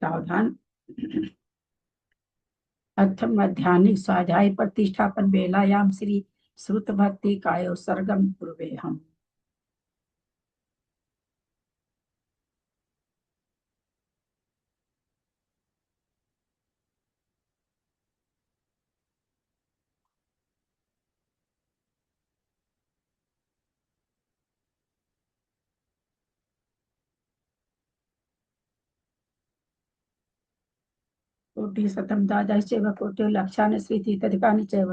सावधान। अथ मध्याह्निक स्वाध्याय प्रतिष्ठापन वेलायाम श्री श्रुत भक्ति कायो सर्गम पूर्वे हम। कोटि शतम द्वादशैव कोटि लक्षानि स्वीति तदिकानि चैव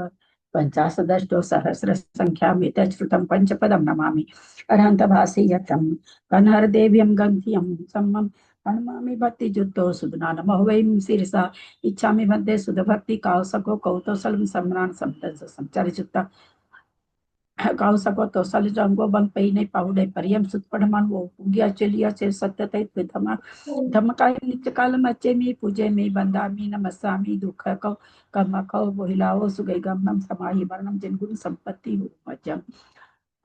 पञ्चाशदष्टो सहस्र संख्यामेतत् श्रुतं पंचपदं नमामि अरहन्तभासि यतं कनहरदेव्यं गन्धियं सम्मं प्रणमामि भक्तियुक्तो सुधना नमो वै शिरसा इच्छामि मध्ये सुधभक्ति कावसको कौतोसलं सम्रान् संतस संचरित गाँव सको तो सल जंगो बंग पई नहीं पाउडे परियम सुत पढ़मान वो पुगिया चलिया से सत्य तै धमा धमकाय नित्य काल मच्चे मी पूजे मी बंदा मी नमस्सामी दुख को कम को बोहिलाओ सुगई गमनम समाहि वर्णम जिन गुण संपत्ति हो मज्जम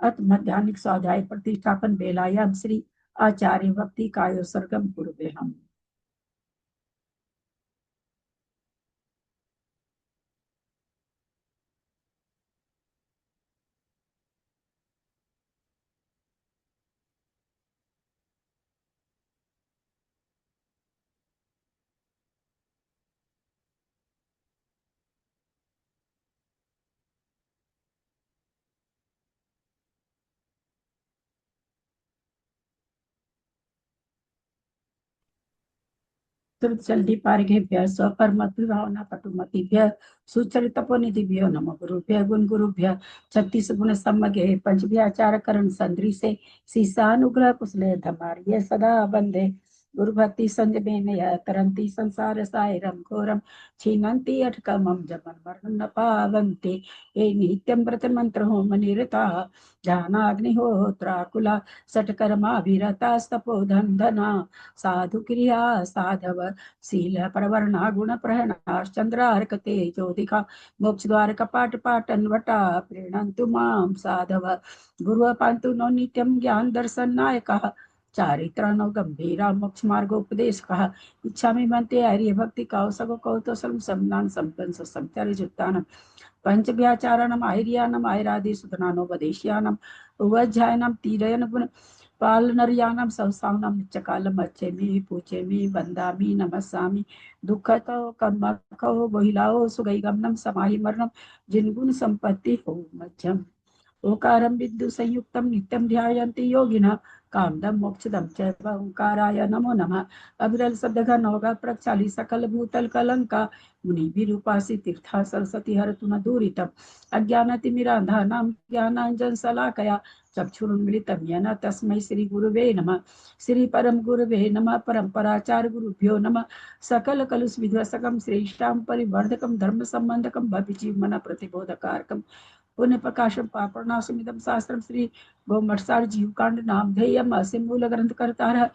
अत मध्याह्निक स्वाध्याय प्रतिष्ठापन बेलायाम श्री आचार्य भक्ति कायो सर्गम पूर्वे हम। चंडी पारिकेभ्य स्वपरमति भावना पटुमतिभ्य सुचरितपोनिधिभ्यो नमो गुरुभ्य गुण गुरुभ्य 36 गुण सम्मगे पंचभ्याचार करण संदृशे शीशानुग्रह कुशले धमार्य सदा बंधे गुरु भक्ति संज में तरंती संसार सायरम घोरम छीनंती अटकमम जमन मरण न पावंते ये नित्यं व्रत मंत्र होम निरता ध्यानाग्निहोत्राकुला सटकर्माभिरता तपोधन धना साधु क्रिया साधव शील परवर्णा गुण प्रहणाश्चंद्रार्क तेजोदिका मोक्ष द्वार कपाट पाटन वटा प्रीणन्तु मां साधव गुरु पांतु नो नित्यं ज्ञान दर्शन नायकः चारित्राणो गंभीरा मोक्ष मार्गोपदेश कहा इच्छा में बनते आर्य भक्ति कौसगो कौतोसलम सम्मान संपन्न संचार्य जुत्तानम पंचभ्याचारणम आर्यानम आयरादि सुतनानोपदेश्यानम उवज्जायनम तीरयन पालनर्यानम संस्थानम नित्यकालम अच्छेमि पूजेमि वंदामि नमस्सामि दुःखतो कर्मको बोहिलाओ सुगैगमनम समाहि मरणम जिनगुण संपत्ति हो मध्यम ओकारं बिंदु संयुक्तं नित्यं ध्यायन्ति योगिनः कामदं मोक्षदं च ओंकाराय नमो नमः अविरल शब्दघन होगा प्रक्षाली सकल भूतल कलंका मुनि विरूपासी तीर्था सरस्वती हरतु न दूरितम् अज्ञानतिमिरान्धानां ज्ञानाञ्जन शलाकया चक्षुरुन्मिलितं येन तस्मै श्री गुरुवे नमः श्री परम गुरुवे नमः परम्पराचार्य गुरुभ्यो नमः सकल कलुष विध्वसकं श्रेष्ठां परिवर्धकं धर्म संबंधकं भविजीवमन प्रतिबोधकारकं पुण्य प्रकाशम पापनाशमिदम शास्त्रम श्री गोमठसार जीवकांड नामधेयम अस्य मूल ग्रंथ करता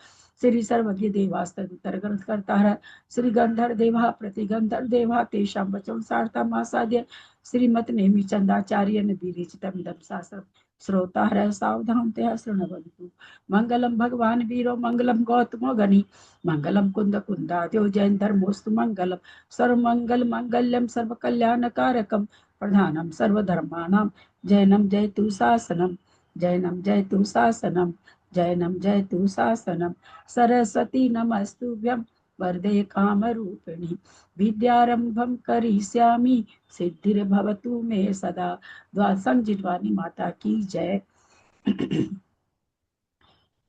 श्री सर्वज्ञ देवास्तर ग्रंथ करता श्री गंधर देवा प्रतिगंधर देवा तेषां वचन सारता मासाद्य श्रीमत नेमि चंदाचार्य विरचितम इदम शास्त्रम श्रोता सावधान ते शृण्वन्तु मंगलम भगवान वीरो मंगलम गौतमो गणि मंगलम कुंद कुंदाद्यो जैन धर्मोस्तु मंगलम सर्वमंगल मंगल्यम सर्वकल्याणकारकम प्रधानम सर्वधर्माणां जैनम जयतु शासनम जैनम जयतु शासनम जैनम जयतु शासनम सरस्वती नमस्तुभ्यं वरदे कामरूपिणी विद्यारंभं करिष्यामि सिद्धिर्भवतु मे सदा द्वादशं जिह्वानि माता की जय।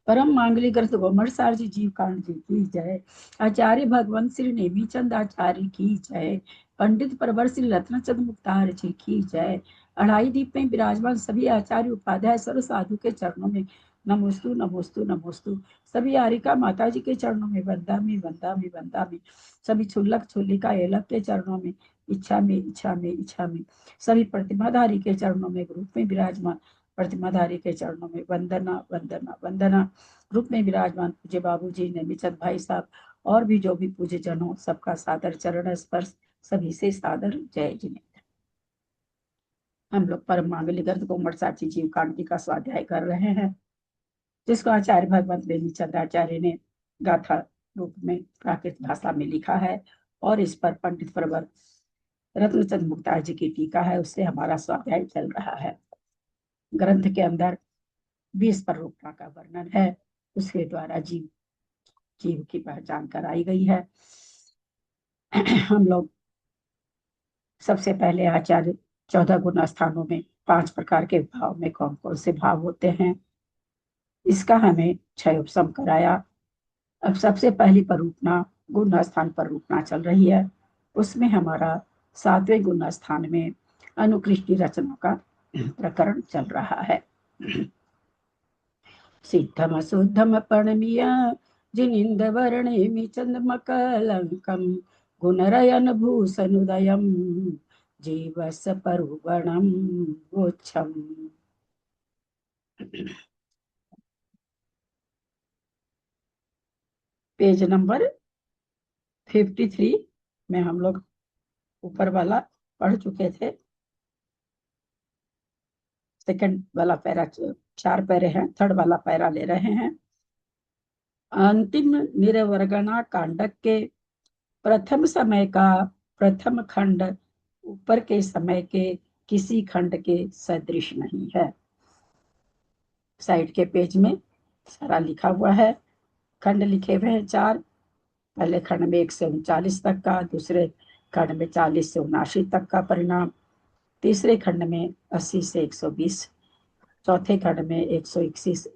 परम मांगली ग्रंथ गोमठसार जी जीव कांड जी की जय। आचार्य भगवंत श्री नेमीचंद आचार्य की जय। पंडित परवर श्री रत्नचंद मुक्तार जी की जय। अढ़ाई दीप में विराजमान सभी आचार्य उपाध्याय सर्व साधु के चरणों में नमोस्तु नमोस्तु नमोस्तु। सभी आरिका माता जी के चरणों में वंदामि वंदामि वंदामि। सभी छुल्लक छुल्लिका एलक के चरणों में इच्छा में इच्छा में इच्छा में। सभी प्रतिमाधारी के चरणों में ग्रुप में विराजमान प्रतिमाधारी के चरणों में वंदना वंदना वंदना। रूप में विराजमान पूज्य बाबूजी नेमीचंद भाई साहब और भी जो भी पूज्य जन हो सबका सादर चरण स्पर्श सभी से सादर जय जिनेन्द्र। हम लोग परम मांगल्य ग्रंथ गोमठसार जी जीव कांड जी का स्वाध्याय कर रहे हैं जिसको आचार्य भगवंत नेमीचंद आचार्य ने गाथा रूप में प्राकृत भाषा में लिखा है, और इस पर पंडित प्रवर रत्नचंद मुक्तार जी की टीका है, उससे हमारा स्वाध्याय चल रहा है। ग्रंथ के अंदर 20 पर का वर्णन है, उसके द्वारा जीव जीव की पहचान कराई गई है। हम लोग सबसे पहले आचार्य 14 गुण स्थानों में 5 प्रकार के भाव में कौन कौन से भाव होते हैं, इसका हमें 6 उपसम कराया। अब सबसे पहली परूपना गुण स्थान पर रूपना चल रही है, उसमें हमारा 7वें गुण स्थान में अनुकृष्टि रचना का प्रकरण चल रहा है। सिद्धम शुद्धम पर्णमीय जिनिंद वर्णेमि चंद्रमकलंकम गुणरयन भूषणुदयम जीवस परुगणम गोच्छम। पेज नंबर 53 में हम लोग ऊपर वाला पढ़ चुके थे। सेकंड वाला पैरा, 4 पैरे हैं, थर्ड वाला पैरा ले रहे हैं। अंतिम निरवर्गना कांडक के प्रथम समय का प्रथम खंड ऊपर के समय के किसी खंड के सदृश नहीं है। साइड के पेज में सारा लिखा हुआ है। खंड लिखे हुए हैं 4। पहले खंड में 1 से 39 तक का, दूसरे खंड में 40 से 79 तक का परिणाम, तीसरे खंड में 80 से 120, चौथे खंड में 121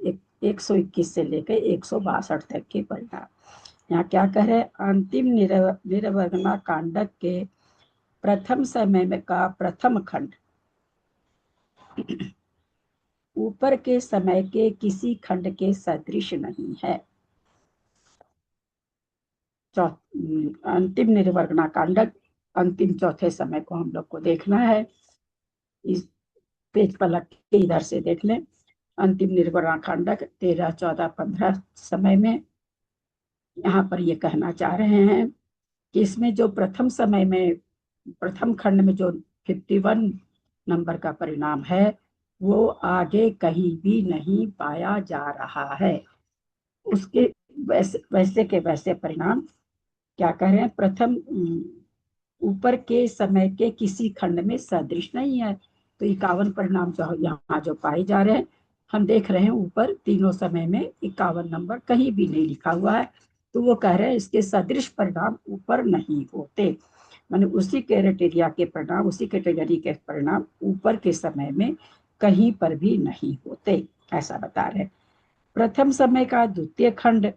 से लेकर 162 तक के परिणाम। यहाँ क्या कह रहे हैं, अंतिम निरवर्गना कांडक के प्रथम समय में का प्रथम खंड ऊपर के समय के किसी खंड के सदृश नहीं है। अंतिम निर्वर्गना कांडक, अंतिम चौथे समय को हम लोग को देखना है। इस पेज पलट के इधर से देख लें। अंतिम निर्वर्गना कांडक 13, 14, 15 समय में यहाँ पर ये कहना चाह रहे हैं कि इसमें जो प्रथम समय में प्रथम खंड में जो 51 नंबर का परिणाम है, वो आगे कहीं भी नहीं पाया जा रहा है। उसके वैसे वैसे के वैसे परिणाम क्या कह रहे हैं, प्रथम ऊपर के समय के किसी खंड में सदृश नहीं है। तो 51 परिणाम जो यहाँ जो पाए जा रहे हैं, हम देख रहे हैं ऊपर तीनों समय में 51 नंबर कहीं भी नहीं लिखा हुआ है। तो वो कह रहे हैं इसके सदृश परिणाम ऊपर नहीं होते, माने उसी क्राइटेरिया के परिणाम, उसी कैटेगरी के परिणाम ऊपर के समय में कहीं पर भी नहीं होते, ऐसा बता रहे। प्रथम समय का द्वितीय खंड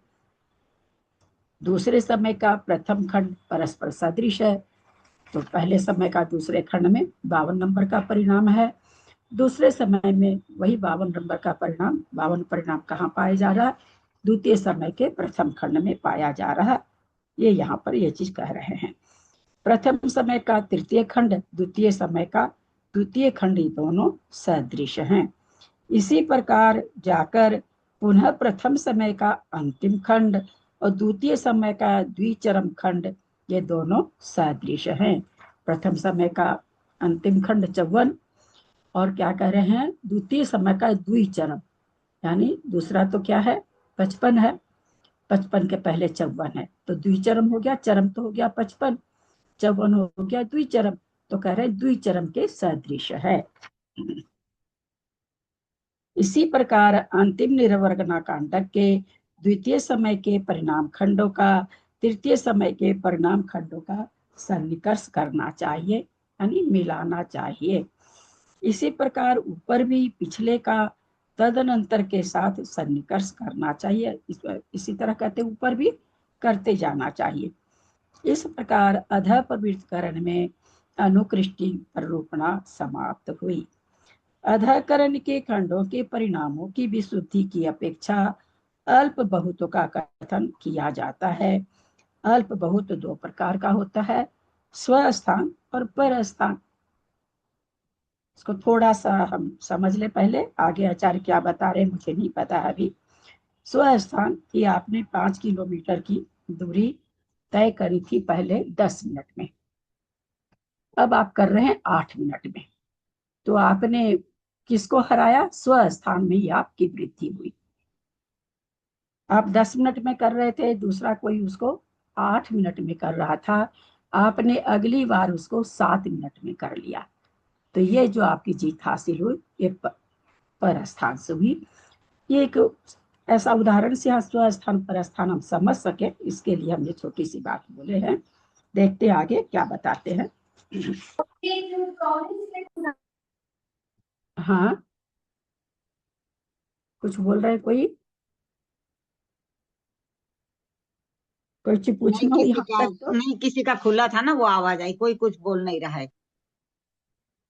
दूसरे समय का प्रथम खंड परस्पर सदृश है। तो पहले समय का दूसरे खंड में 52 नंबर का परिणाम है, दूसरे समय में वही 52 नंबर का परिणाम, 52 परिणाम कहाँ पाया जा रहा है, द्वितीय समय के प्रथम खंड में पाया जा रहा है। ये यहाँ पर ये चीज कह रहे हैं। प्रथम समय का तृतीय खंड, द्वितीय समय का द्वितीय खंड, ये दोनों सदृश हैं। इसी प्रकार जाकर पुनः प्रथम समय का अंतिम खंड और द्वितीय समय का द्विचरम खंड, ये दोनों सदृश हैं। प्रथम समय का अंतिम खंड 54, और क्या कह रहे हैं, द्वितीय समय का द्विचरम, यानी दूसरा तो क्या है 55 है, 55 के पहले 54 है, तो द्विचरम हो गया, चरम तो हो गया 55, 54 हो गया द्विचरम, तो कह रहे द्विचरम के सदृश है। इसी प्रकार अंतिम निरवर्गना कांडक के द्वितीय समय के परिणाम खंडों का तृतीय समय के परिणाम खंडों का सन्निकर्ष करना चाहिए, यानी मिलाना चाहिए। इसी प्रकार ऊपर भी पिछले का तदनंतर के साथ सन्निकर्ष करना चाहिए। इसी तरह कहते ऊपर भी करते जाना चाहिए। इस प्रकार अधः प्रवृत्तकरण में अनुकृष्टि प्ररूपणा समाप्त हुई। अधःकरण के खंडों के परिणामों की विशुद्धि की अपेक्षा अल्प बहुतों का कथन किया जाता है। अल्प बहुत 2 प्रकार का होता है, स्वस्थान और परस्थान। इसको थोड़ा सा हम समझ ले, पहले आगे आचार्य क्या बता रहे मुझे नहीं पता है अभी। स्वस्थान की आपने 5 किलोमीटर की दूरी तय करी थी पहले 10 मिनट में, अब आप कर रहे हैं 8 मिनट में। तो आपने किसको हराया, स्वस्थान में ही आपकी वृद्धि हुई। आप 10 मिनट में कर रहे थे, दूसरा कोई उसको 8 मिनट में कर रहा था, आपने अगली बार उसको 7 मिनट में कर लिया। तो ये जो आपकी जीत हासिल हुई, ये पर स्थान से हुई। ये एक ऐसा उदाहरण से स्थान पर स्थान हम समझ सके, इसके लिए हम ये छोटी सी बात बोले हैं। देखते हैं आगे क्या बताते हैं। हाँ, कुछ बोल रहे कोई? कोई चीज नहीं पूछना हो किसी यहाँ का, तक तो? नहीं किसी का खुला था ना, वो आवाज आई, कोई कुछ बोल नहीं रहा है।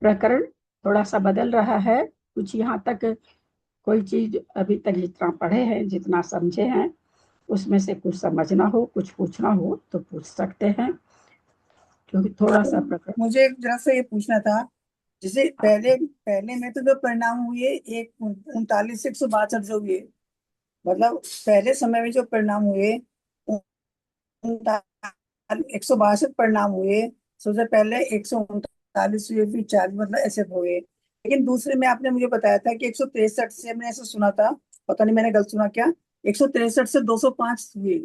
प्रकरण थोड़ा सा बदल रहा है कुछ यहाँ तक। कोई चीज अभी तक जितना पढ़े हैं, जितना समझे हैं, उसमें से कुछ समझना हो, कुछ पूछना हो तो पूछ सकते हैं, क्योंकि थोड़ा सा प्रकरण। मुझे जरा सा ये पूछना था, जैसे पहले पहले में तो जो परिणाम हुए, एक 39 से 162 जो हुए, मतलब पहले समय में जो परिणाम हुए 162 परिणाम हुए। सबसे पहले 139 हुए, फिर 40, मतलब ऐसे हुए। लेकिन दूसरे में आपने मुझे बताया था कि 163 से, मैंने ऐसा सुना था, पता नहीं मैंने गलत सुना क्या, 163 से 205 हुए।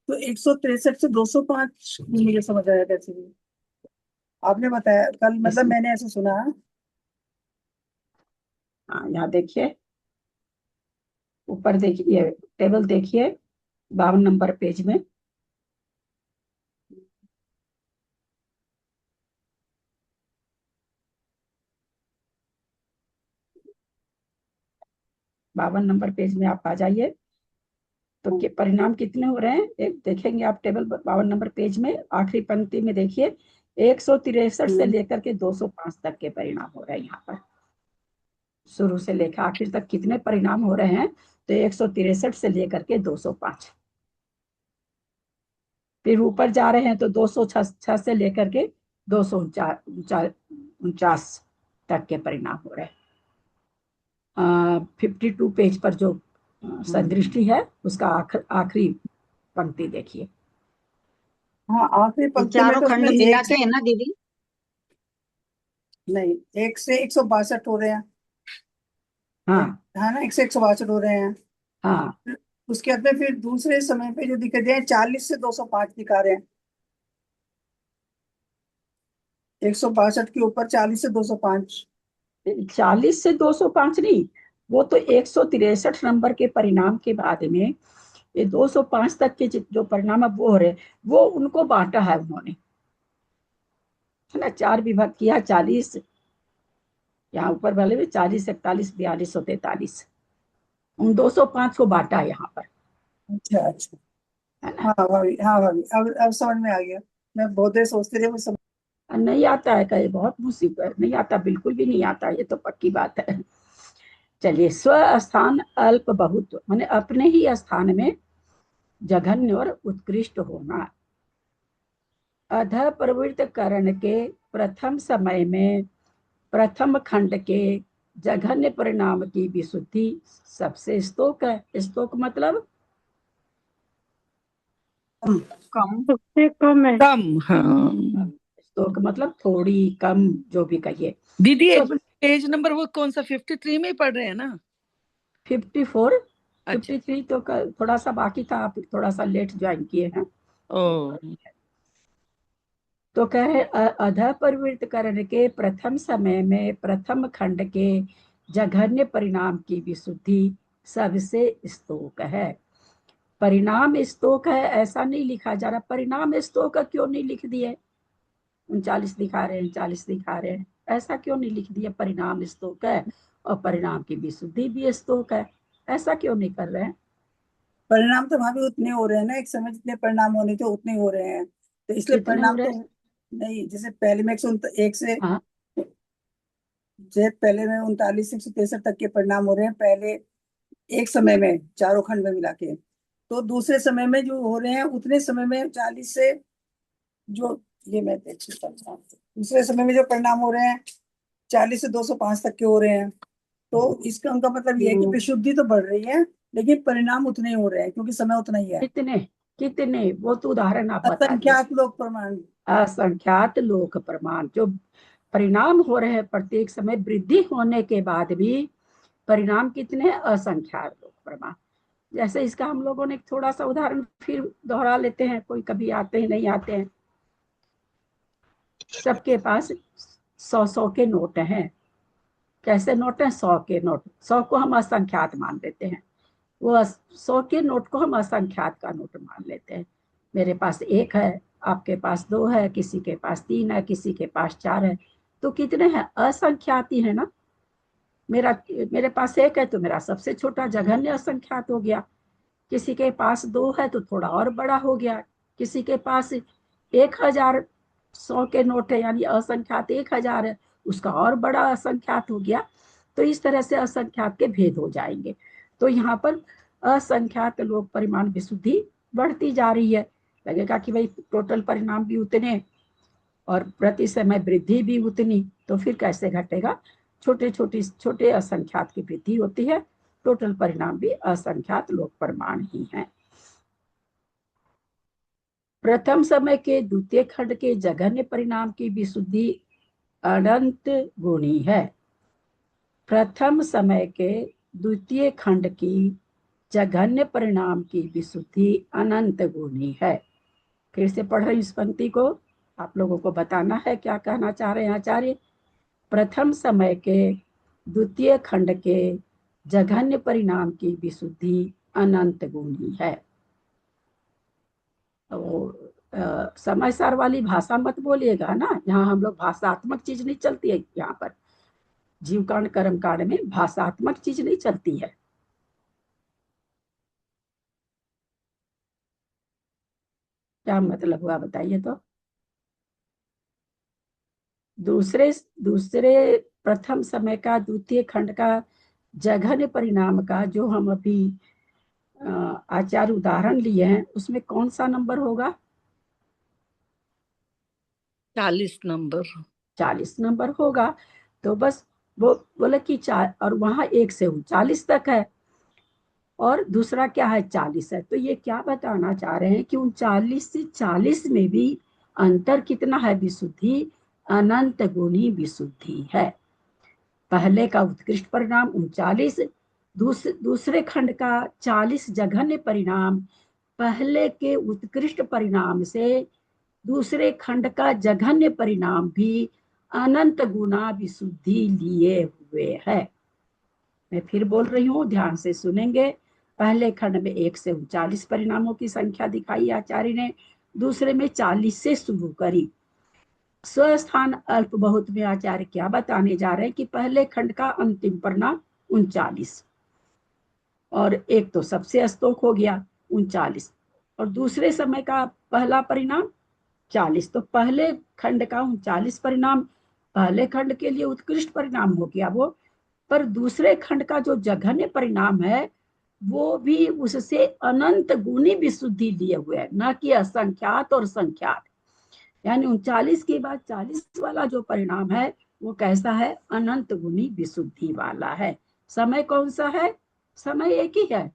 तो 163 से 205 मुझे समझ आया कैसे हुए? आपने बताया कल, मतलब इसमें मैंने ऐसा सुना। हाँ, यहाँ देखिए, ऊपर देखिए, टेबल देखिए, 52 नंबर पेज में। बावन नंबर पेज में आप आ जाइए। तो के परिणाम कितने हो रहे हैं, एक देखेंगे आप, टेबल 52 नंबर पेज में आखिरी पंक्ति में देखिए, 163 से लेकर के 205 तक के परिणाम हो रहे हैं यहाँ पर। शुरू से लेकर आखिर तक कितने परिणाम हो रहे हैं? तो 163 से लेकर के 205। फिर ऊपर जा रहे हैं तो 206 से लेकर के 249 तक के परिणाम हो रहे हैं। 52 पेज पर जो संदृष्टि है, उसका आखिरी पंक्ति देखिए। हाँ, आखिरी ये पंक्ति में चारों तो उसमें खंड मिला एक से, के है ना दीदी? नहीं, 1 से 162 हो रहे हैं। हाँ है ना, 1 से 162 हो रहे हैं। हाँ, उसके बाद में फिर दूसरे समय पे जो दिखा दिया है, 40 से 205 दिखा रहे हैं। 162 के ऊपर 40 से 205। 40 से 205 नहीं, वो तो 163 नंबर के परिणाम के बाद में ये 205 तक के जो परिणाम अब वो हो रहे, वो उनको बांटा है उन्होंने, है ना, 4 विभाग किया। 40 यहाँ ऊपर वाले में, 40, 41, 42 और 43, उन 205 को बांटा है यहाँ पर, अच्छा अच्छा। है ना। हाँ भाभी, हाँ भाभी, अब समझ में आ गया। मैं बहुत देर सोचते रहे, वो समझ। नहीं आता है कहीं, बहुत मुसीबत, नहीं आता, बिल्कुल भी नहीं आता, ये तो पक्की बात है। चलिए, स्वस्थान अल्प बहुत माने अपने ही स्थान में जघन्य और उत्कृष्ट होना। अध प्रवृत्त करण के प्रथम समय में प्रथम खंड के जघन्य परिणाम की विशुद्धि सबसे स्तोक है। स्तोक मतलब कम। कम। सबसे कम है। कम, हाँ। स्तोक मतलब थोड़ी, कम, जो भी कहिए। दीदी तो पेज नंबर वो कौन सा, 53 में ही पढ़ रहे हैं ना? 54, अच्छा। 53 तो थोड़ा सा बाकी था, आप थोड़ा सा लेट ज्वाइन किए हैं। ओ। तो कहे अधः प्रवृत्त करण के प्रथम समय में प्रथम खंड के जघन्य परिणाम की विशुद्धि सबसे स्तोक है। परिणाम स्तोक है ऐसा नहीं लिखा जा रहा, परिणाम स्तोक क्यों नहीं लिख दिए? 39 दिखा रहे हैं, 40 दिखा रहे हैं, ऐसा क्यों नहीं लिख दिया? परिणाम स्तोक है और परिणाम की विशुद्धि भी स्तोक है, ऐसा क्यों नहीं कर रहे हैं? परिणाम तो वहां भी उतने हो रहे हैं ना, एक समय जितने परिणाम होने थे उतने हो रहे हैं, तो इसलिए कितने हो परिणाम रहे तो हैं? नहीं। जैसे पहले में 101 से, हाँ, जैसे पहले में 39 से 163 तक के परिणाम हो रहे हैं पहले एक समय में, चारों खंड में मिला के। तो दूसरे समय में जो हो रहे हैं उतने समय में 40 से, जो, ये मैं देख सकता हूँ, दूसरे समय में जो परिणाम हो रहे हैं 40 से 205 तक के हो रहे हैं। तो इसका उनका मतलब ये है कि विशुद्धि तो बढ़ रही है, लेकिन परिणाम उतने ही हो रहे हैं क्योंकि समय उतना ही है। कितने? कितने? वो तो उदाहरण आप बता दिए। असंख्यात लोग प्रमाण। असंख्यात लोक प्रमाण, जो परिणाम हो रहे हैं प्रत्येक समय वृद्धि होने के बाद भी परिणाम कितने हैं? असंख्यात लोक प्रमाण। जैसे इसका हम लोगों ने थोड़ा सा उदाहरण फिर दोहरा लेते हैं, कोई कभी आते हैं नहीं आते हैं। सबके पास 100 के नोट हैं। कैसे नोट हैं? 100 के नोट। 100 को हम असंख्यात मान लेते हैं। वो 100 के नोट को हम असंख्यात का नोट मान लेते हैं। मेरे पास 1 है, आपके पास 2 है, किसी के पास 3 है, किसी के पास 4 है। तो कितने हैं? असंख्यात ही है ना। मेरे पास 1 है तो मेरा सबसे छोटा जघन्य असंख्यात हो गया। किसी के पास 2 है तो थोड़ा और बड़ा हो गया। किसी के पास 1000 100 के नोट है, यानी असंख्यात 1000 है, उसका और बड़ा असंख्यात हो गया। तो इस तरह से असंख्यात के भेद हो जाएंगे। तो यहाँ पर असंख्यात लोक परिमाण विशुद्धि बढ़ती जा रही है। लगेगा कि भाई टोटल परिणाम भी उतने और प्रति समय वृद्धि भी उतनी, तो फिर कैसे घटेगा? छोटे असंख्यात की वृद्धि होती है, टोटल परिणाम भी असंख्यात लोक परिमाण ही है। प्रथम समय के द्वितीय खंड के जघन्य परिणाम की विशुद्धि अनंत गुणी है। प्रथम समय के द्वितीय खंड की जघन्य परिणाम की विशुद्धि अनंत गुणी है। फिर से पढ़ रही इस पंक्ति को, आप लोगों को बताना है क्या कहना चाह रहे हैं आचार्य। प्रथम समय के द्वितीय खंड के जघन्य परिणाम की विशुद्धि अनंत गुणी है। तो समय सार वाली भाषा मत बोलिएगा ना, यहाँ हम लोग भाषात्मक चीज नहीं चलती है। यहाँ पर जीव कांड कर्म कांड में भाषात्मक चीज नहीं चलती है। क्या मतलब हुआ बताइए तो। दूसरे दूसरे प्रथम समय का द्वितीय खंड का जघन्य परिणाम का जो हम अभी आचार्य उदाहरण लिए हैं, उसमें कौन सा नंबर होगा? 40 नंबर। 40 नंबर होगा। तो बस वो बोले कि 4, और वहां 1 से 39 तक है, और दूसरा क्या है? 40 है। तो ये क्या बताना चाह रहे हैं कि 39 से 40 में भी अंतर कितना है? विशुद्धि अनंत गुणी विशुद्धि है। पहले का उत्कृष्ट परिणाम 39, दूसरे खंड का 40 जघन्य परिणाम पहले के उत्कृष्ट परिणाम से दूसरे खंड का जघन्य परिणाम भी अनंत गुना विशुद्धि लिए हुए है। मैं फिर बोल रही हूँ, ध्यान से सुनेंगे। पहले खंड में 1 से 39 परिणामों की संख्या दिखाई आचार्य ने, दूसरे में 40 से शुरू करी। स्वस्थान अल्प बहुत में आचार्य क्या बताने जा रहे हैं कि पहले खंड का अंतिम परिणाम 39, और एक तो सबसे स्तोक हो गया 39, और दूसरे समय का पहला परिणाम 40। तो पहले खंड का 39 परिणाम पहले खंड के लिए उत्कृष्ट परिणाम हो गया वो, पर दूसरे खंड का जो जघन्य परिणाम है वो भी उससे अनंत गुनी विशुद्धि लिए हुए है, न कि असंख्यात और संख्यात। यानी 39 के बाद 40 वाला जो परिणाम है वो कैसा है? अनंत गुनी विशुद्धि वाला है। समय कौन सा है? समय एक ही है।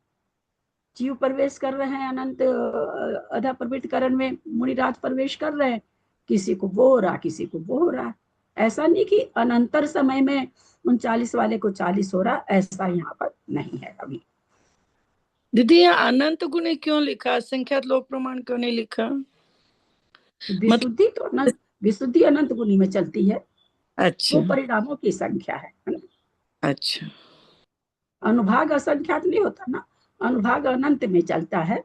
जीव प्रवेश कर रहे हैं अनंत अधा प्रवृत्तिकरण में, मुनिराज प्रवेश कर रहे हैं, किसी को वो हो रहा, किसी को वो हो रहा। ऐसा नहीं कि अनंतर समय में 39 वाले को 40 हो रहा, ऐसा यहाँ पर नहीं है अभी। दीदी यहाँ अनंत गुणी क्यों लिखा, असंख्यात लोक प्रमाण क्यों नहीं लिखा? विशुद्धि तो अनंत, विशुद्धि अनंत गुणी में चलती है। अच्छा वो परिणामों की संख्या है ना? अच्छा। अनुभाग असंख्यात नहीं होता ना, अनुभाग अनंत में चलता है,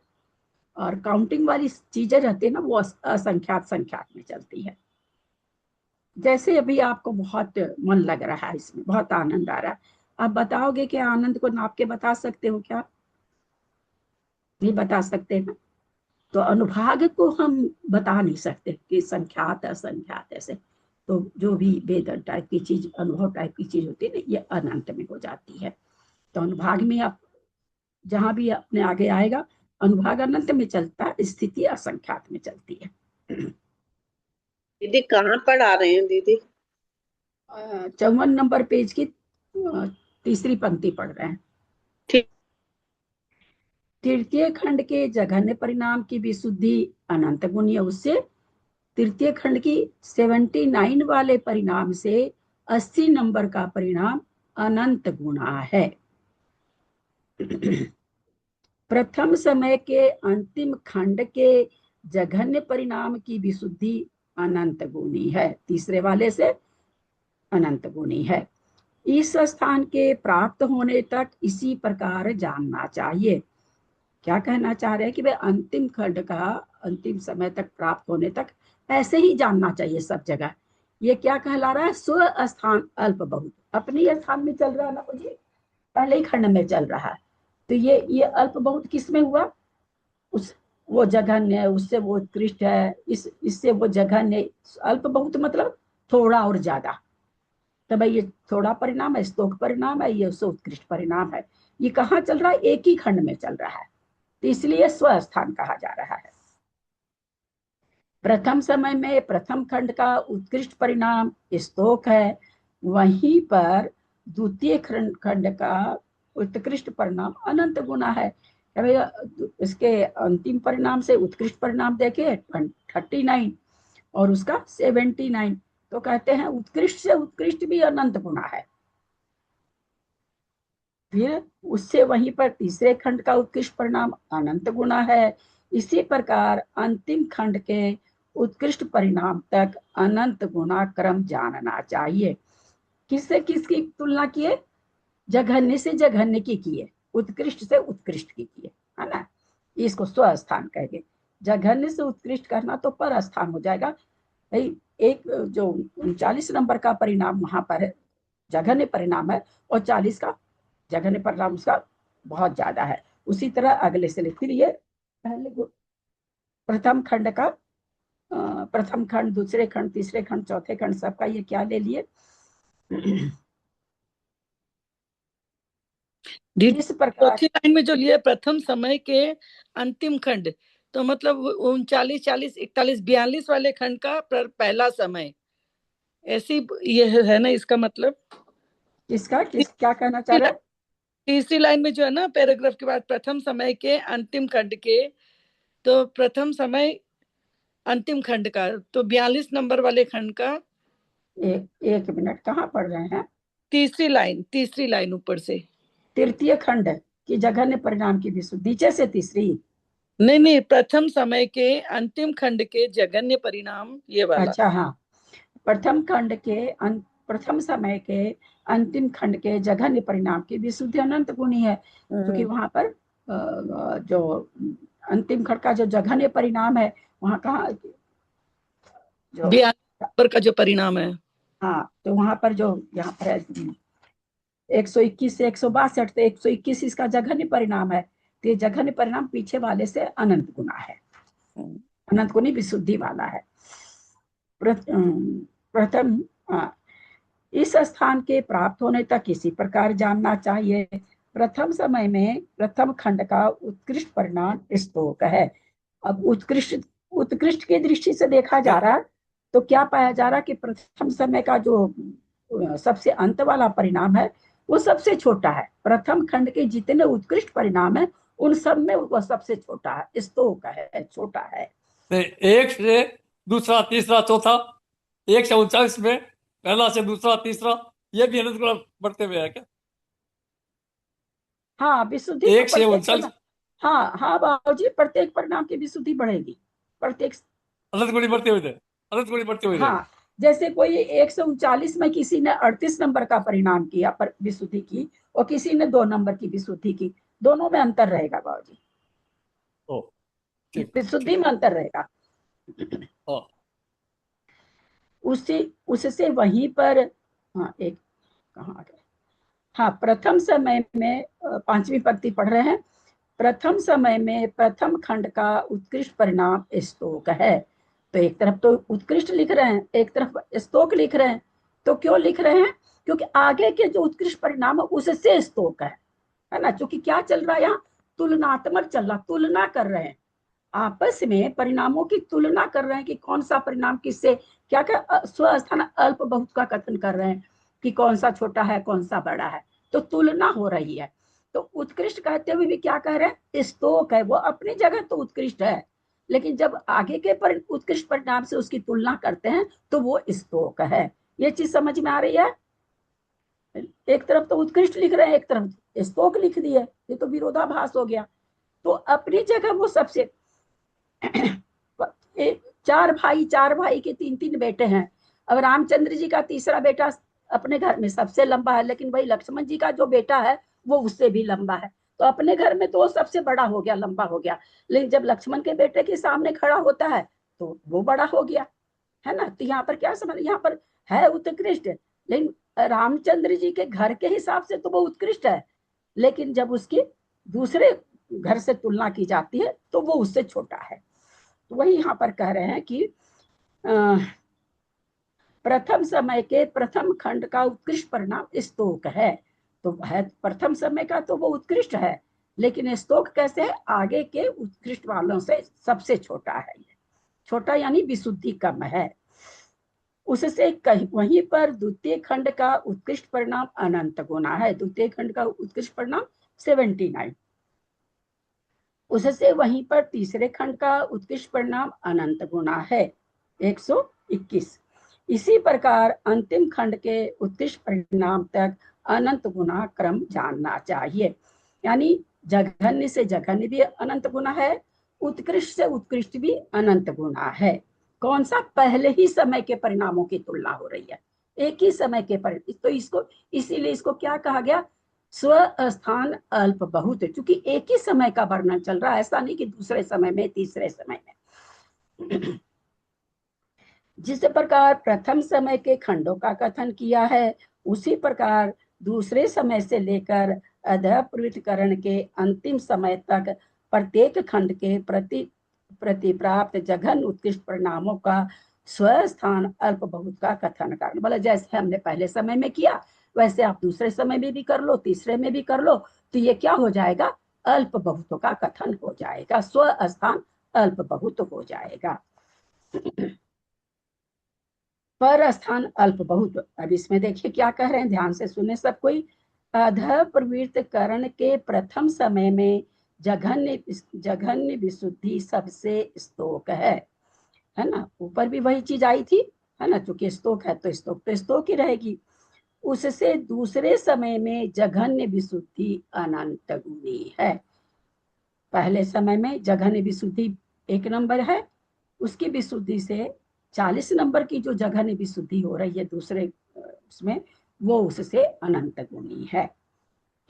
और काउंटिंग वाली चीजें रहती है ना, वो असंख्यात संख्यात में चलती है। जैसे अभी आपको बहुत मन लग रहा है, इसमें बहुत आनंद आ रहा है, आप बताओगे कि आनंद को नाप के बता सकते हो क्या? नहीं बता सकते ना। तो अनुभाग को हम बता नहीं सकते कि संख्यात असंख्यात ऐसे। तो जो भी वेदन टाइप की चीज, अनुभव टाइप की चीज होती है ना, ये अनंत में हो जाती है। तो अनुभाग में आप जहां भी अपने आगे आएगा, अनुभाग अनंत में चलता है, स्थिति असंख्यात में चलती है। दीदी कहाँ पढ़ा रहे हैं दीदी? 54 नंबर पेज की तीसरी पंक्ति पढ़ रहे हैं। ठीक। तृतीय खंड के जघन्य परिणाम की विशुद्धि अनंत गुणी है, उससे तृतीय खंड की 79 वाले परिणाम से 80 नंबर का परिणाम अनंत गुणा है। प्रथम समय के अंतिम खंड के जघन्य परिणाम की विशुद्धि अनंत गुणी है। तीसरे वाले से अनंत गुणी है। इस स्थान के प्राप्त होने तक इसी प्रकार जानना चाहिए। क्या कहना चाह रहे हैं कि वे अंतिम खंड का अंतिम समय तक प्राप्त होने तक ऐसे ही जानना चाहिए सब जगह। ये क्या कहला रहा है? स्व स्थान अल्प बहुत, अपनी स्थान में चल रहा है ना जी, पहले ही खंड में चल रहा है। तो ये अल्प बहुत किस में हुआ? उस वो जघन्य है, उससे वो उत्कृष्ट है, इससे वो जघन्य। अल्प बहुत मतलब थोड़ा और ज्यादा। तो भाई ये थोड़ा परिणाम है, स्तोक परिणाम है, ये उससे उत्कृष्ट परिणाम है। ये कहाँ चल रहा है? एक ही खंड में चल रहा है, तो इसलिए स्वस्थान कहा जा रहा है। प्रथम समय में प्रथम खंड का उत्कृष्ट परिणाम स्तोक है, वहीं पर द्वितीय खंड का उत्कृष्ट परिणाम अनंत गुना है। इसके अंतिम परिणाम से उत्कृष्ट परिणाम देखे 39 और उसका 79, तो कहते हैं उत्कृष्ट से उत्कृष्ट भी अनंत गुना है। फिर उससे वहीं पर तीसरे खंड का उत्कृष्ट परिणाम अनंत गुना है। इसी प्रकार अंतिम खंड के उत्कृष्ट परिणाम तक अनंत गुना क्रम जानना चाहिए। किससे किसकी तुलना किए? जघन्य से जघन्य की किए, उत्कृष्ट से उत्कृष्ट की किए, है ना। इसको स्वस्थान कहेंगे। जघन्य से उत्कृष्ट करना तो पर स्थान हो जाएगा। भाई एक जो 39 नंबर का परिणाम वहां पर है, जघन्य परिणाम है, और 40 का जघन्य परिणाम उसका बहुत ज्यादा है। उसी तरह अगले से फिर ये पहले प्रथम खंड का प्रथम खंड, दूसरे खंड, तीसरे खंड, चौथे खंड, सबका ये क्या ले लिए? इस प्रकार चौथी लाइन में जो लिए प्रथम समय के अंतिम खंड, तो मतलब 39, 40, 41, 42 वाले खंड का पहला समय, ऐसी ये है ना इसका मतलब? इसका क्या कहना चाह रहा है? तीसरी लाइन में जो है ना पैराग्राफ के बाद प्रथम समय के अंतिम खंड के, तो प्रथम समय अंतिम खंड का, तो 42 नंबर वाले खंड का एक मिनट, कहाँ पढ़ रहे हैं? तीसरी लाइन ऊपर से, तृतीय खंड की जघन्य परिणाम की विशुद्धि, नीचे से तीसरी। नहीं, प्रथम समय के अंतिम खंड के जघन्य परिणाम, ये वाला। अच्छा, हाँ, प्रथम खंड के प्रथम समय के अंतिम खंड के जघन्य परिणाम की विशुद्धि अनंत गुणी है, क्योंकि वहां पर जो अंतिम खंड का जो जघन्य परिणाम है, वहां कहा जो 42 नंबर का जो परिणाम है, हाँ, तो वहां पर जो यहाँ पर है 121 से 162, तो 121 इसका जघन्य परिणाम है, तो ये जघन्य परिणाम पीछे वाले से अनंत गुना है, अनंत गुनी विशुद्धि वाला है। प्रथम इस स्थान के प्राप्त होने तक इसी प्रकार जानना चाहिए। प्रथम समय में प्रथम खंड का उत्कृष्ट परिणाम स्तोक है। अब उत्कृष्ट की दृष्टि से देखा जा रहा है, तो क्या पाया जा रहा है कि प्रथम समय का जो सबसे अंत वाला परिणाम है वो सबसे छोटा है। प्रथम खंड के जितने उत्कृष्ट परिणाम है उन सब में वह सबसे छोटा है, स्तोक है, छोटा है। एक से दूसरा, तीसरा, चौथा, 1 से 39 में पहला से दूसरा, तीसरा, ये भी अनंत गुना बढ़ते हुए है क्या? हाँ, विशुद्धि 1 से 39 हाँ हाँ बाबूजी, प्रत्येक परिणाम की विशुद्धि बढ़ेगी, प्रत्येक अनंत गुणी बढ़ते हुए थे, अनंत गुणी बढ़ते हुए थे। हाँ, जैसे कोई 139 में किसी ने 38 नंबर का परिणाम किया पर विशुद्धि की, और किसी ने 2 नंबर की विशुद्धि की, दोनों में अंतर रहेगा बाबूजी, ओ, ठीक, विशुद्धि में अंतर रहेगा। हाँ, उससे वहीं पर हाँ, एक कहाँ आ गया? हाँ, प्रथम समय में 5वीं पंक्ति पढ़ रहे हैं। प्रथम समय में प्रथम खंड का उत्कृष्ट परिणाम स्तोक है। तो एक तरफ तो उत्कृष्ट लिख रहे हैं, एक तरफ स्तोक लिख रहे हैं। तो क्यों लिख रहे हैं? क्योंकि आगे के जो उत्कृष्ट परिणाम है उससे स्तोक है ना। क्योंकि क्या चल रहा है यहाँ? तुलनात्मक चल रहा, तुलना कर रहे हैं, आपस में परिणामों की तुलना कर रहे हैं कि कौन सा परिणाम किससे, क्या क्या स्वस्थान अल्प बहुत का कथन कर रहे हैं कि कौन सा छोटा है, कौन सा बड़ा है, तो तुलना हो रही है। तो उत्कृष्ट कहते हुए भी क्या कह रहे हैं? स्तोक है, वो अपनी जगह तो उत्कृष्ट है, लेकिन जब आगे के उत्कृष्ट परिणाम से उसकी तुलना करते हैं तो वो स्तोक है। ये चीज समझ में आ रही है? एक तरफ तो उत्कृष्ट लिख रहे हैं, एक तरफ स्तोक लिख दिए, ये तो विरोधाभास हो गया। तो अपनी जगह वो सबसे चार भाई के 3-3 बेटे हैं। अब रामचंद्र जी का तीसरा बेटा अपने घर में सबसे लंबा है, लेकिन वही लक्ष्मण जी का जो बेटा है वो उससे भी लंबा है। तो अपने घर में तो वो सबसे बड़ा हो गया, लंबा हो गया, लेकिन जब लक्ष्मण के बेटे के सामने खड़ा होता है तो वो बड़ा हो गया, है ना। तो यहाँ पर क्या समझ, यहाँ पर है उत्कृष्ट, लेकिन रामचंद्र जी के घर के हिसाब से तो वो उत्कृष्ट है, लेकिन जब उसकी दूसरे घर से तुलना की जाती है तो वो उससे छोटा है। तो वही यहाँ पर कह रहे हैं कि प्रथम समय के प्रथम खंड का उत्कृष्ट परिणाम स्तोक है। तो है प्रथम समय का तो वो उत्कृष्ट है, लेकिन स्तोक कैसे है, आगे के उत्कृष्ट वालों से सबसे छोटा है। छोटा यानी विशुद्धि कम है। उससे कहीं वहीं पर द्वितीय खंड का उत्कृष्ट परिणाम अनंत गुना है। द्वितीय खंड का उत्कृष्ट परिणाम 79। उससे वहीं पर तीसरे खंड का उत्कृष्ट परिणाम अनंत गुना है 121। इसी प्रकार अंतिम खंड के उत्कृष्ट परिणाम तक अनंत गुना क्रम जानना चाहिए। यानी जघन्य से जघन्य भी अनंत गुना है, उत्कृष्ट से उत्कृष्ट भी अनंत गुना है। कौन सा, पहले ही समय के परिणामों की तुलना हो रही है, एक ही समय के परिणाम। तो इसको इसीलिए इसको क्या कहा गया, स्वस्थान अल्प बहुत, क्योंकि एक ही समय का वर्णन चल रहा है, ऐसा नहीं कि दूसरे समय में तीसरे समय में। जिस प्रकार प्रथम समय के खंडों का कथन किया है, उसी प्रकार दूसरे समय से लेकर अध्यात्मकरण के अंतिम समय तक प्रत्येक खंड के प्रति प्राप्त जघन उत्कृष्ट परिणामों का स्वस्थान अल्प बहुत का कथन करना। बोले जैसे हमने पहले समय में किया वैसे आप दूसरे समय में भी कर लो, तीसरे में भी कर लो, तो ये क्या हो जाएगा, अल्प बहुतों का कथन हो जाएगा, स्वस्थान अल्प बहुत हो जाएगा। पर स्थान अल्प बहुत। अब इसमें देखिए क्या कह रहे हैं, ध्यान से सुने सब कोई। अध प्रवृत्त करण के प्रथम समय में जघन्य विशुद्धि सबसे स्तोक है ना। ऊपर भी वही चीज आई थी, है ना, चूंकि स्तोक है तो स्तोक ही रहेगी। उससे दूसरे समय में जघन्य विशुद्धि अनंत गुनी है। पहले समय में जघन्य विशुद्धि 1 नंबर है, उसकी विशुद्धि से 40 नंबर की जो जघन्य विशुद्धि हो रही है दूसरे उसमें, वो उससे अनंत गुनी है।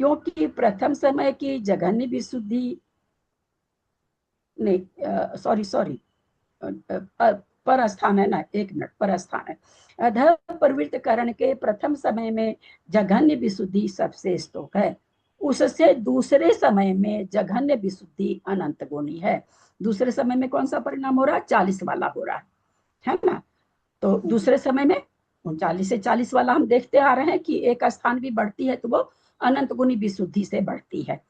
क्योंकि प्रथम समय की जघन्य विशुद्धि नहीं, सॉरी पर स्थान है ना, 1 मिनट, पर स्थान है। अध प्रवृत्त करण के प्रथम समय में जघन्य विशुद्धि सबसे स्तोक है, उससे दूसरे समय में जघन्य विशुद्धि अनंत गुनी है। दूसरे समय में कौन सा परिणाम हो रहा है, 40 वाला हो रहा है ना। तो दूसरे समय में 39 से 40 वाला हम देखते आ रहे हैं कि एक स्थान भी बढ़ती है तो वो अनंत गुनी विशुद्धि से बढ़ती है।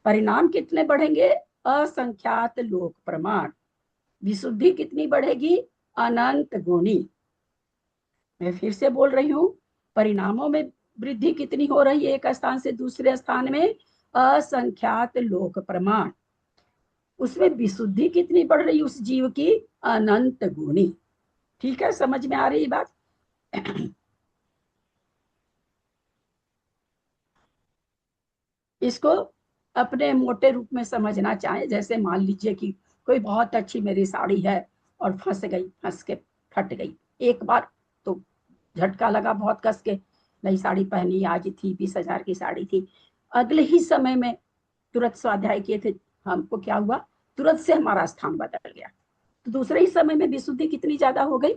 परिणाम कितने बढ़ेंगे, असंख्यात लोक प्रमाण। विशुद्धि कितनी बढ़ेगी, अनंत गुणी। मैं फिर से बोल रही हूँ, परिणामों में वृद्धि कितनी हो रही है एक स्थान से दूसरे स्थान में, असंख्यात लोक प्रमाण। उसमें विशुद्धि कितनी बढ़ रही उस जीव की, अनंत गुणी। ठीक है, समझ में आ रही बात। इसको अपने मोटे रूप में समझना चाहे, जैसे मान लीजिए कि कोई बहुत अच्छी मेरी साड़ी है और फंस गई, फंस के फट गई एक बार, तो झटका लगा बहुत कस के, नई साड़ी पहनी, आज थी 20,000 की साड़ी थी, अगले ही समय में तुरंत स्वाध्याय किए थे, हमको क्या हुआ, तुरंत से हमारा स्थान बदल गया। तो दूसरे ही समय में विशुद्धि कितनी ज्यादा हो गई,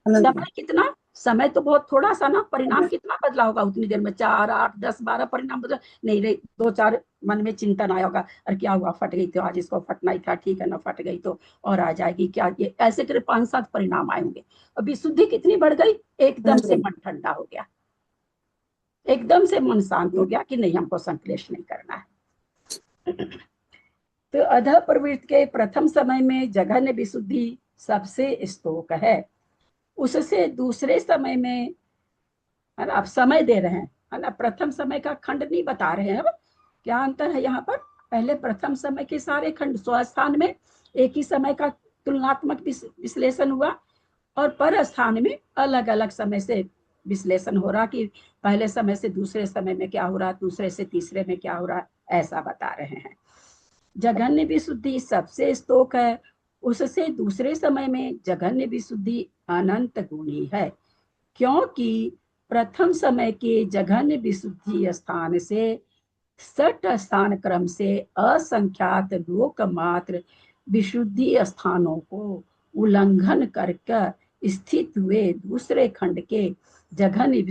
समय कितना, समय तो बहुत थोड़ा सा ना, परिणाम कितना बदला होगा उतनी देर में, 4, 8, 10, 12 परिणाम बदला नहीं रही। 2-4 मन में चिंतन आया होगा, अरे क्या हुआ, फट गई तो आज इसको फटना ही था, ठीक है ना, फट गई तो और आ जाएगी क्या, ये ऐसे करे 5-7 परिणाम आएंगे। और विशुद्धि कितनी बढ़ गई, एकदम से मन ठंडा हो गया, एकदम से मन शांत हो गया कि नहीं हमको संक्लेश नहीं करना है। तो अध प्रवृत्ति के प्रथम समय में जघन्य विशुद्धि सबसे स्तोक है, उससे दूसरे समय में, है ना, आप समय दे रहे हैं, है ना, प्रथम समय का खंड नहीं बता रहे हैं। क्या अंतर है यहाँ पर, पहले प्रथम समय के सारे खंड स्वस्थान में एक ही समय का तुलनात्मक विश्लेषण हुआ, और पर स्थान में अलग अलग समय से विश्लेषण हो रहा कि पहले समय से दूसरे समय में क्या हो रहा, दूसरे से तीसरे में क्या हो रहा, ऐसा बता रहे हैं। जघन्य विशुद्धि सबसे स्तोक है, उससे दूसरे समय में जघन्य विशुद्धि अनंत गुणी है, क्योंकि प्रथम समय के जघन्य विशुद्धि स्थान से सठ स्थान क्रम से असंख्यात लोक मात्र विशुद्धि स्थानों को उल्लंघन करके स्थित हुए दूसरे खंड के जघन्य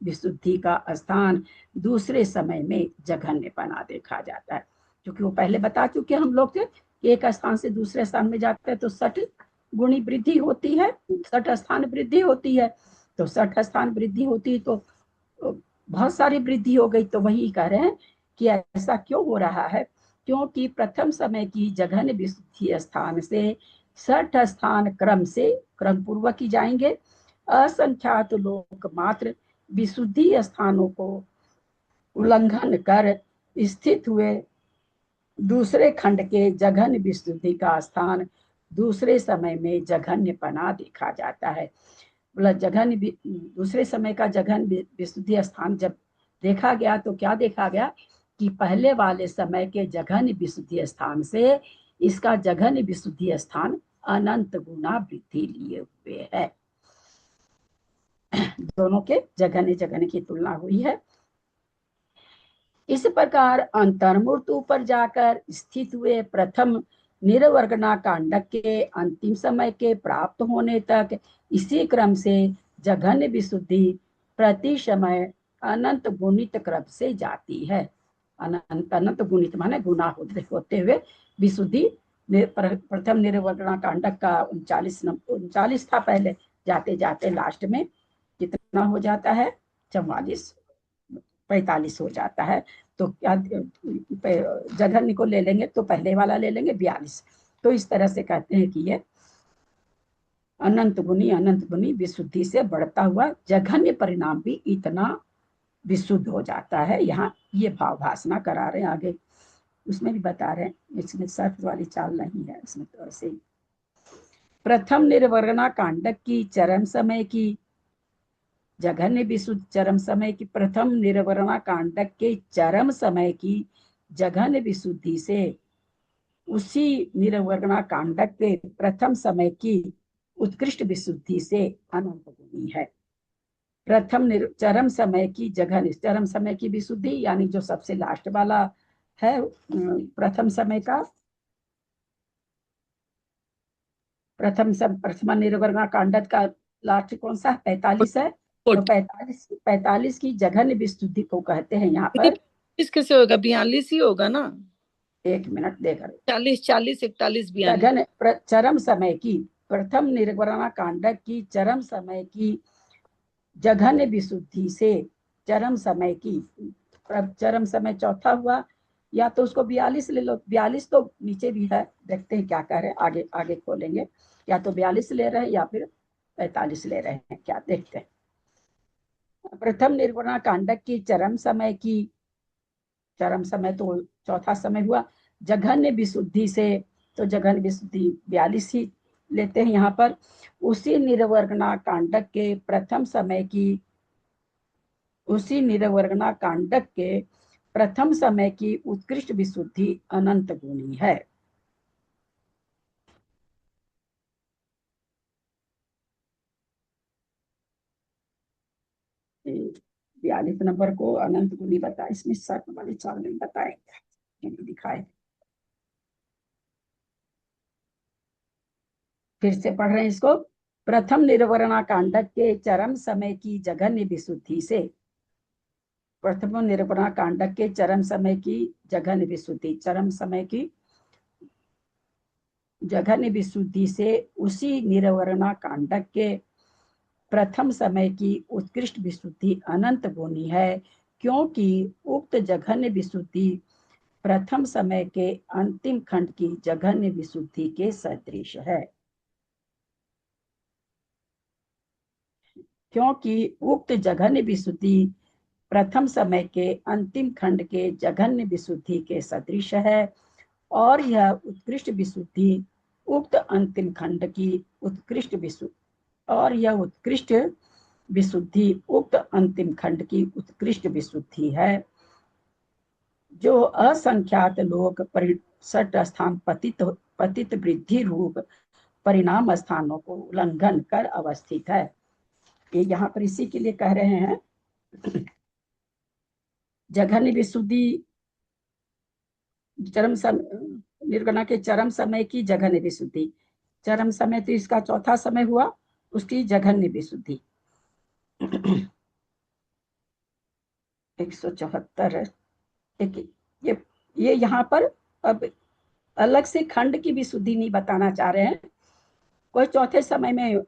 विशुद्धि का स्थान दूसरे समय में जघन्यपना देखा जाता है। क्योंकि वो पहले बता चुके हम लोग थे कि एक स्थान से दूसरे स्थान में जाते हैं तो 60 गुणी वृद्धि होती है, 60 स्थान वृद्धि होती है। तो 60 स्थान वृद्धि होती तो बहुत सारी वृद्धि हो गई। तो वही कह रहे हैं कि ऐसा क्यों हो रहा है, क्योंकि प्रथम समय की जघन्य विशुद्धि स्थान से 60 स्थान क्रम से क्रम पूर्वक ही जाएंगे असंख्यात लोक मात्र विशुद्धि स्थानों को उल्लंघन कर स्थित हुए दूसरे खंड के जघन्य विशुद्धि का स्थान दूसरे समय में जघन्यपना देखा जाता है। बोला जघन्य दूसरे समय का जघन्य विशुद्धि स्थान जब देखा गया तो क्या देखा गया कि पहले वाले समय के जघन्य विशुद्धि स्थान से इसका जघन्य विशुद्धि स्थान अनंत गुना वृद्धि लिए हुए है। दोनों के जघन्य जघन्य की तुलना हुई है। इस प्रकार अंतर्मूर्त पर जाकर स्थित हुए प्रथम निर्वर्गना कांडक के अंतिम समय के प्राप्त होने तक इसी क्रम से जघन्य विशुद्धि प्रति समय अनंत गुणित क्रम से जाती है। अनंत अनंत गुणित माने गुना होते हुए विशुद्धि प्रथम निर्वर्गना कांडक का 39 था पहले, जाते जाते लास्ट में कितना हो जाता है 45 हो जाता है। तो क्या जघन्य को ले लेंगे तो पहले वाला ले लेंगे 42। तो इस तरह से कहते हैं कि ये अनंत गुनी विशुद्धि से बढ़ता हुआ जघन्य परिणाम भी इतना विशुद्ध हो जाता है। यहाँ ये भाव भाषणा करा रहे हैं, आगे उसमें भी बता रहे हैं, इसमें शर्त वाली चाल नहीं है, इसमें तो ऐसे ही। प्रथम निर्वर्गना कांडक की चरम समय की जघन्य विशुद्ध चरम समय की प्रथम निर्वर्णा कांडक के चरम समय की जघन्य विशुद्धि से उसी निर्वर्णा कांडक के प्रथम समय की उत्कृष्ट विशुद्धि से अनंत गुणी है। प्रथम चरम समय की जघन्य चरम समय की विशुद्धि यानी जो सबसे लास्ट वाला है प्रथम समय का प्रथम निर्वर्णा कांडक का लास्ट कौन सा 45 है। तो 45 की जघन्य विशुद्धि को कहते हैं यहाँ पर। इस कैसे होगा 42 ही होगा ना। एक मिनट देकर 40 41 41 42 जघन्य चरम समय की प्रथम निर्वर्णा कांडक की चरम समय की जघन्य विशुद्धि से चरम समय की चरम समय चौथा हुआ, या तो उसको 42 ले लो, 42 तो नीचे भी है, देखते हैं क्या कह रहे हैं, आगे आगे खोलेंगे, या तो 42 ले रहे हैं या फिर 45 ले रहे हैं, क्या देखते हैं। प्रथम निर्वर्णा कांडक की चरम समय तो चौथा समय हुआ जघन्य विशुद्धि से, तो जघन्य विशुद्धि 42 ही लेते हैं यहाँ पर। उसी निर्वर्णा कांडक के प्रथम समय की उत्कृष्ट विशुद्धि अनंत गुणी है। बयालीस नंबर को अनंत गुणी बताए, इसमें शर्त वाली चाल नहीं बताएंगे, दिखाए। फिर से पढ़ रहे हैं इसको। प्रथम निर्वर्णा कांडक के चरम समय की जघन्य विशुद्धि से, प्रथम निर्वर्णा कांडक के चरम समय की जघन्य विशुद्धि, चरम समय की जघन्य विशुद्धि से उसी निर्वर्णा कांडक के प्रथम समय की उत्कृष्ट विशुद्धि अनंत गुणी है, क्योंकि उक्त जघन्य विशुद्धि प्रथम समय के अंतिम खंड की जघन्य विशुद्धि के सदृश है। क्योंकि उक्त जघन्य विशुद्धि प्रथम समय के अंतिम खंड के जघन्य विशुद्धि के सदृश है, और यह उत्कृष्ट विशुद्धि उक्त अंतिम खंड की उत्कृष्ट विशुद्धि उक्त अंतिम खंड की उत्कृष्ट विशुद्धि है। जो असंख्यात लोक सट स्थान पतित वृद्धि रूप परिणाम स्थानों को उल्लंघन कर अवस्थित है। ये यहाँ पर इसी के लिए कह रहे हैं जघन्य विशुद्धि चरम निर्गुणा के चरम समय की जघन्य विशुद्धि। चरम समय तो इसका चौथा समय हुआ, उसकी जघन्य विशुद्धि। 174 ये यहाँ पर अब अलग से खंड की विशुद्धि नहीं बताना चाह रहे हैं। कोई चौथे समय में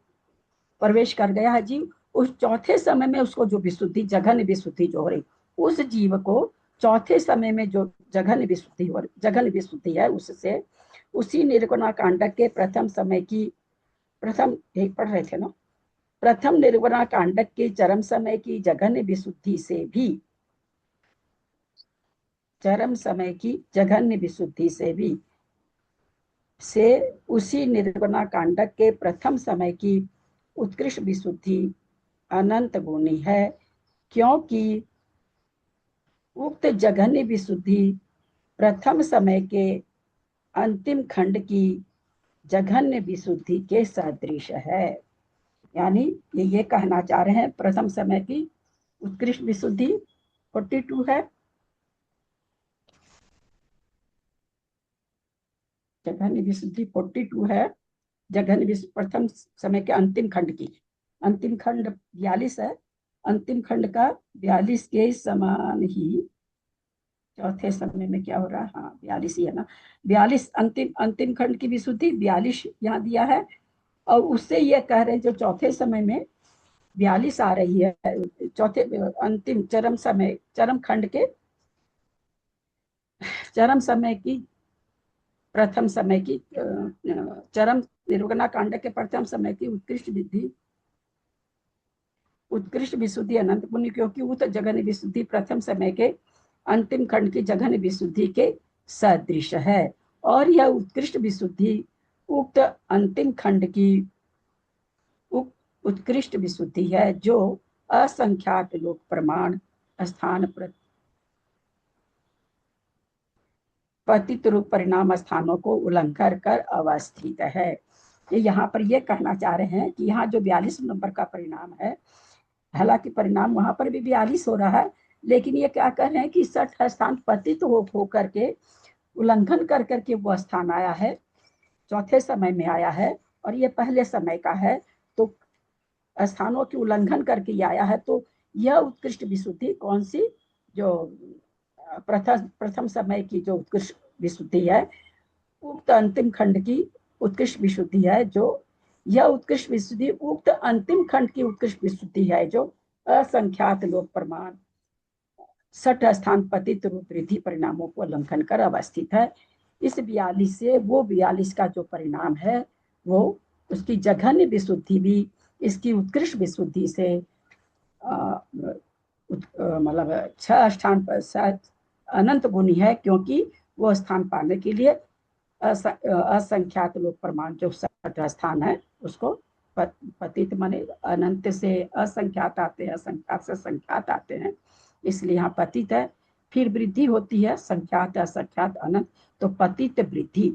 प्रवेश कर गया है जीव, उस चौथे समय में उसको जो विशुद्धि जघन्य विशुद्धि जो हो रही, उस जीव को चौथे समय में जो जघन्य विशुद्धि है, उससे उसी निर्गुणा कांडक के प्रथम समय की पढ़ रहे थे ना, प्रथम निर्गुणा कांडक के चरम समय की जघन्य विशुद्धि से भी चरम समय की जघन्य विशुद्धि से उसी निर्गुणा कांडक के प्रथम समय की उत्कृष्ट विशुद्धि अनंत गुणी है, क्योंकि उक्त जघन्य विशुद्धि प्रथम समय के अंतिम खंड की जघन्य विशुद्धि के सदृश है। यानी ये कहना चाह रहे हैं प्रथम समय की उत्कृष्ट विशुद्धि 42 है, जघन्य विशुद्धि 42 है, जघन्य विशुद्धि प्रथम समय के अंतिम खंड की, अंतिम खंड 42 है, अंतिम खंड का 42 के समान ही चौथे समय में क्या हो रहा है, हाँ 42 ही है ना, 42 अंतिम खंड की विशुद्धि 42 यहाँ दिया है। और उससे ये कह रहे हैं जो चौथे समय में 42 आ रही है, चौथे अंतिम चरम खंड के चरम समय की प्रथम समय की चरम निर्गुणा कांड के प्रथम समय की उत्कृष्ट विशुद्धि अनंत पुण्य, क्योंकि उत जघन्य विशुद्धि प्रथम समय के अंतिम खंड की जघन्य विशुद्धि के सदृश है। और यह उत्कृष्ट विशुद्धि उक्त अंतिम खंड की उत्कृष्ट विशुद्धि है, जो असंख्यात लोक प्रमाण स्थान पतित रूप परिणाम स्थानों को उल्लंघन कर अवस्थित है। यहाँ पर ये कहना चाह रहे हैं कि यहाँ जो 42 नंबर का परिणाम है, हालांकि परिणाम वहां पर भी 42 हो रहा है, लेकिन ये क्या कह रहे हैं कि 60 स्थान पतित हो करके उल्लंघन कर करके वो स्थान आया है, चौथे समय में आया है, और ये पहले समय का है, तो स्थानों की उल्लंघन करके आया है। तो यह उत्कृष्ट विशुद्धि कौन सी, जो प्रथम समय की जो उत्कृष्ट विशुद्धि है, उक्त अंतिम खंड की उत्कृष्ट विशुद्धि है, जो यह उत्कृष्ट विशुद्धि उक्त अंतिम खंड की उत्कृष्ट विशुद्धि है, जो असंख्यात लोक प्रमाण 60 स्थान पतित रूप वृद्धि परिणामों को उल्लंघन कर अवस्थित है। इस 42 से वो 42 का जो परिणाम है, वो उसकी जघन्य विशुद्धि भी इसकी उत्कृष्ट विशुद्धि से मतलब 6 स्थान पर अनंत गुणी है, क्योंकि वो स्थान पाने के लिए असंख्यात लोक प्रमाण जो 60 स्थान है उसको पतित माने अनंत से असंख्यात आते हैं, असंख्यात से संख्यात आते हैं, इसलिए यहाँ पतित है। फिर वृद्धि होती है संख्यात असंख्यात अनंत, तो पतित वृद्धि,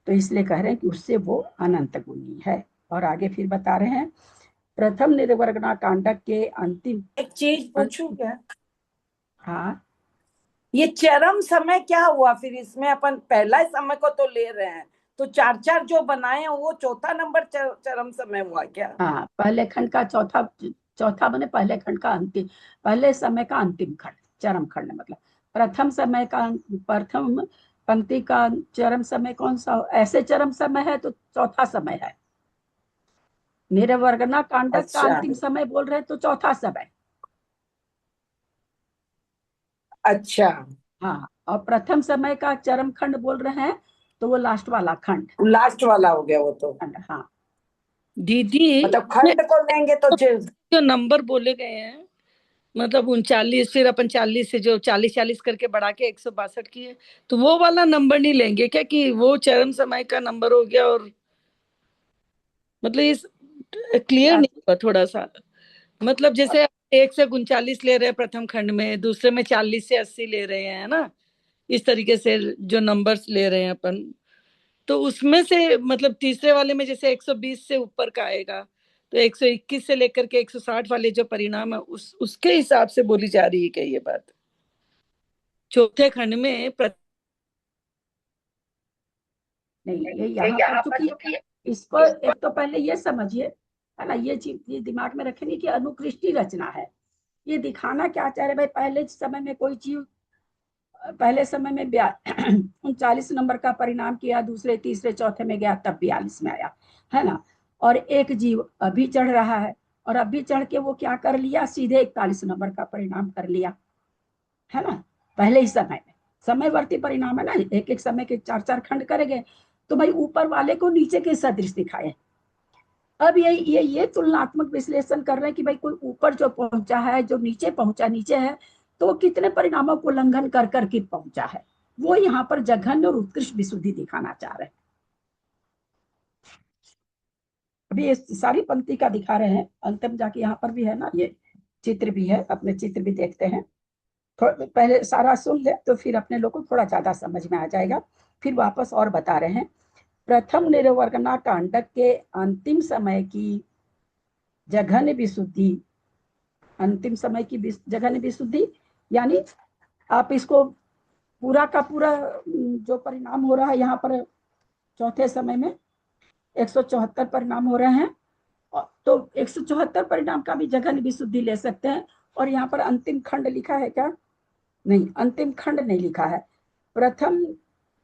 तो इसलिए कह रहे हैं कि उससे वो अनंत गुणी है। और आगे फिर बता रहे हैं प्रथम निर्वर्गना कांडक के अंतिम, एक चीज पूछूं क्या? हाँ ये चरम समय क्या हुआ फिर? इसमें अपन पहला समय को तो ले रहे हैं, तो 4 जो बनाए हैं वो चौथा नंबर चरम समय हुआ क्या? हाँ, पहले खंड का चौथा बने पहले खंड का अंतिम, पहले समय का अंतिम खंड चरम खंड, मतलब प्रथम समय का प्रथम पंक्ति का चरम समय कौन सा, ऐसे चरम समय है तो चौथा समय है। निर्वर्गना कांडक का अंतिम समय बोल रहे तो चौथा समय। अच्छा, हाँ, और प्रथम समय का चरम खंड बोल रहे हैं तो वो लास्ट वाला खंड, लास्ट वाला हो गया वो तो। हाँ दीदी मतलब खंड को लेंगे तो जो नंबर बोले गए हैं, मतलब 39, फिर अपन 40 से जो 40 करके बढ़ा के 162 किए, तो वो वाला नंबर नहीं लेंगे क्या, कि वो चरम समय का नंबर हो गया? और मतलब इस क्लियर नहीं हुआ थोड़ा सा, मतलब जैसे 1 से 39 ले रहे हैं प्रथम खंड में, दूसरे में 40 से 80 ले रहे हैं ना, इस तरीके से जो नंबर्स ले रहे हैं अपन, तो उसमें से मतलब तीसरे वाले में जैसे 120 से ऊपर का आएगा, तो 121 से लेकर के 160 वाले जो परिणाम है उसके हिसाब से बोली जा रही है क्या ये बात? चौथे खंड में नहीं, ये यहाँ पर चूंकि इस पर एक तो पहले ये समझिए, है ना, ये चीज ये दिमाग में रखेंगे कि अनुकृष्टि रचना है। ये दिखाना क्या चाह रहे भाई, पहले समय में कोई चीज, पहले समय में 39 नंबर का परिणाम किया, दूसरे तीसरे चौथे में गया तब 42 में आया, है ना। और एक जीव अभी चढ़ रहा है, और अभी चढ़ के वो क्या कर लिया, सीधे 41 नंबर का परिणाम कर लिया, है ना। पहले ही समय में समयवर्ती परिणाम है ना, एक एक समय के 4 4 खंड करेंगे, तो भाई ऊपर वाले को नीचे के सदृश दिखाए। अब ये तुलनात्मक विश्लेषण कर रहे हैं कि भाई कोई ऊपर जो पहुंचा है, जो नीचे पहुंचा नीचे है, तो कितने परिणामों को उल्लंघन कर करके पहुंचा है, वो यहाँ पर जघन्य और उत्कृष्ट विशुद्धि दिखाना चाह रहे हैं। अभी ये सारी पंक्ति का दिखा रहे हैं, अंतिम जाके यहाँ पर भी है ना, ये चित्र भी है, अपने चित्र भी देखते हैं। पहले सारा सुन ले तो फिर अपने लोग को थोड़ा ज्यादा समझ में आ जाएगा। फिर वापस और बता रहे हैं, प्रथम निर्वर्गना कांडक के अंतिम समय की जघन्य विशुद्धि, अंतिम समय की जघन्य विशुद्धि, यानी आप इसको पूरा का पूरा जो परिणाम हो रहा है यहाँ पर चौथे समय में 174 परिणाम हो रहे हैं, तो 174 परिणाम का भी जघन्य विशुद्धि ले सकते हैं। और यहाँ पर अंतिम खंड लिखा है क्या? नहीं, अंतिम खंड नहीं लिखा है। प्रथम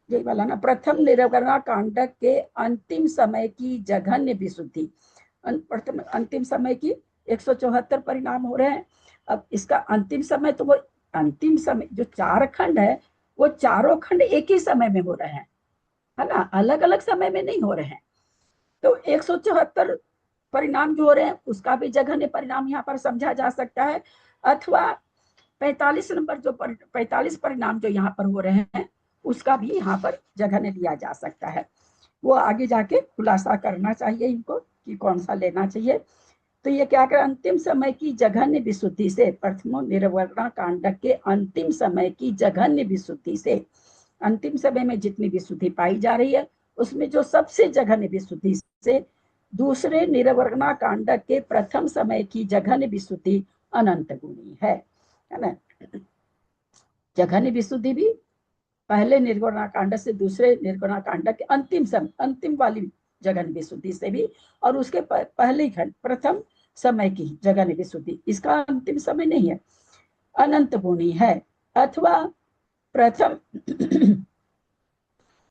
ये वाला ना, प्रथम निर्वगणा कांडक के अंतिम समय की जघन्य विशुद्धि, प्रथम अंतिम समय की 174 परिणाम हो रहे हैं। अब इसका अंतिम समय, तो वो अंतिम समय जो 4 खंड है, वो चारों खंड एक ही समय में हो रहे हैं, है ना, अलग अलग समय में नहीं हो रहे हैं। तो 174 परिणाम जो हो रहे हैं उसका भी जघन्य परिणाम यहाँ पर समझा जा सकता है, अथवा 45 नंबर जो 45 परिणाम जो यहाँ पर हो रहे हैं उसका भी यहाँ पर जघन्य लिया जा सकता है। वो आगे जाके खुलासा करना चाहिए इनको कि कौन सा लेना चाहिए। तो ये क्या कर, अंतिम समय की जघन्य विशुद्धि से, प्रथमो निर्वर्गणा कांडक के अंतिम समय की जघन्य विशुद्धि से, अंतिम समय में जितनी विशुद्धि पाई जा रही है उसमें जो सबसे जघन्य विशुद्धि से दूसरे निर्वर्गणा कांडक के प्रथम समय की जघन्य विशुद्धि अनंत गुणी है ना। जघन्य विशुद्धि भी पहले निर्गुणा कांड से दूसरे निर्गुणा कांड के अंतिम वाली जघन्य विशुद्धि से भी, और उसके पहले खंड प्रथम समय की जघन्य विशुद्धि, इसका अंतिम समय नहीं है, अनंत गुणी है। अथवा प्रथम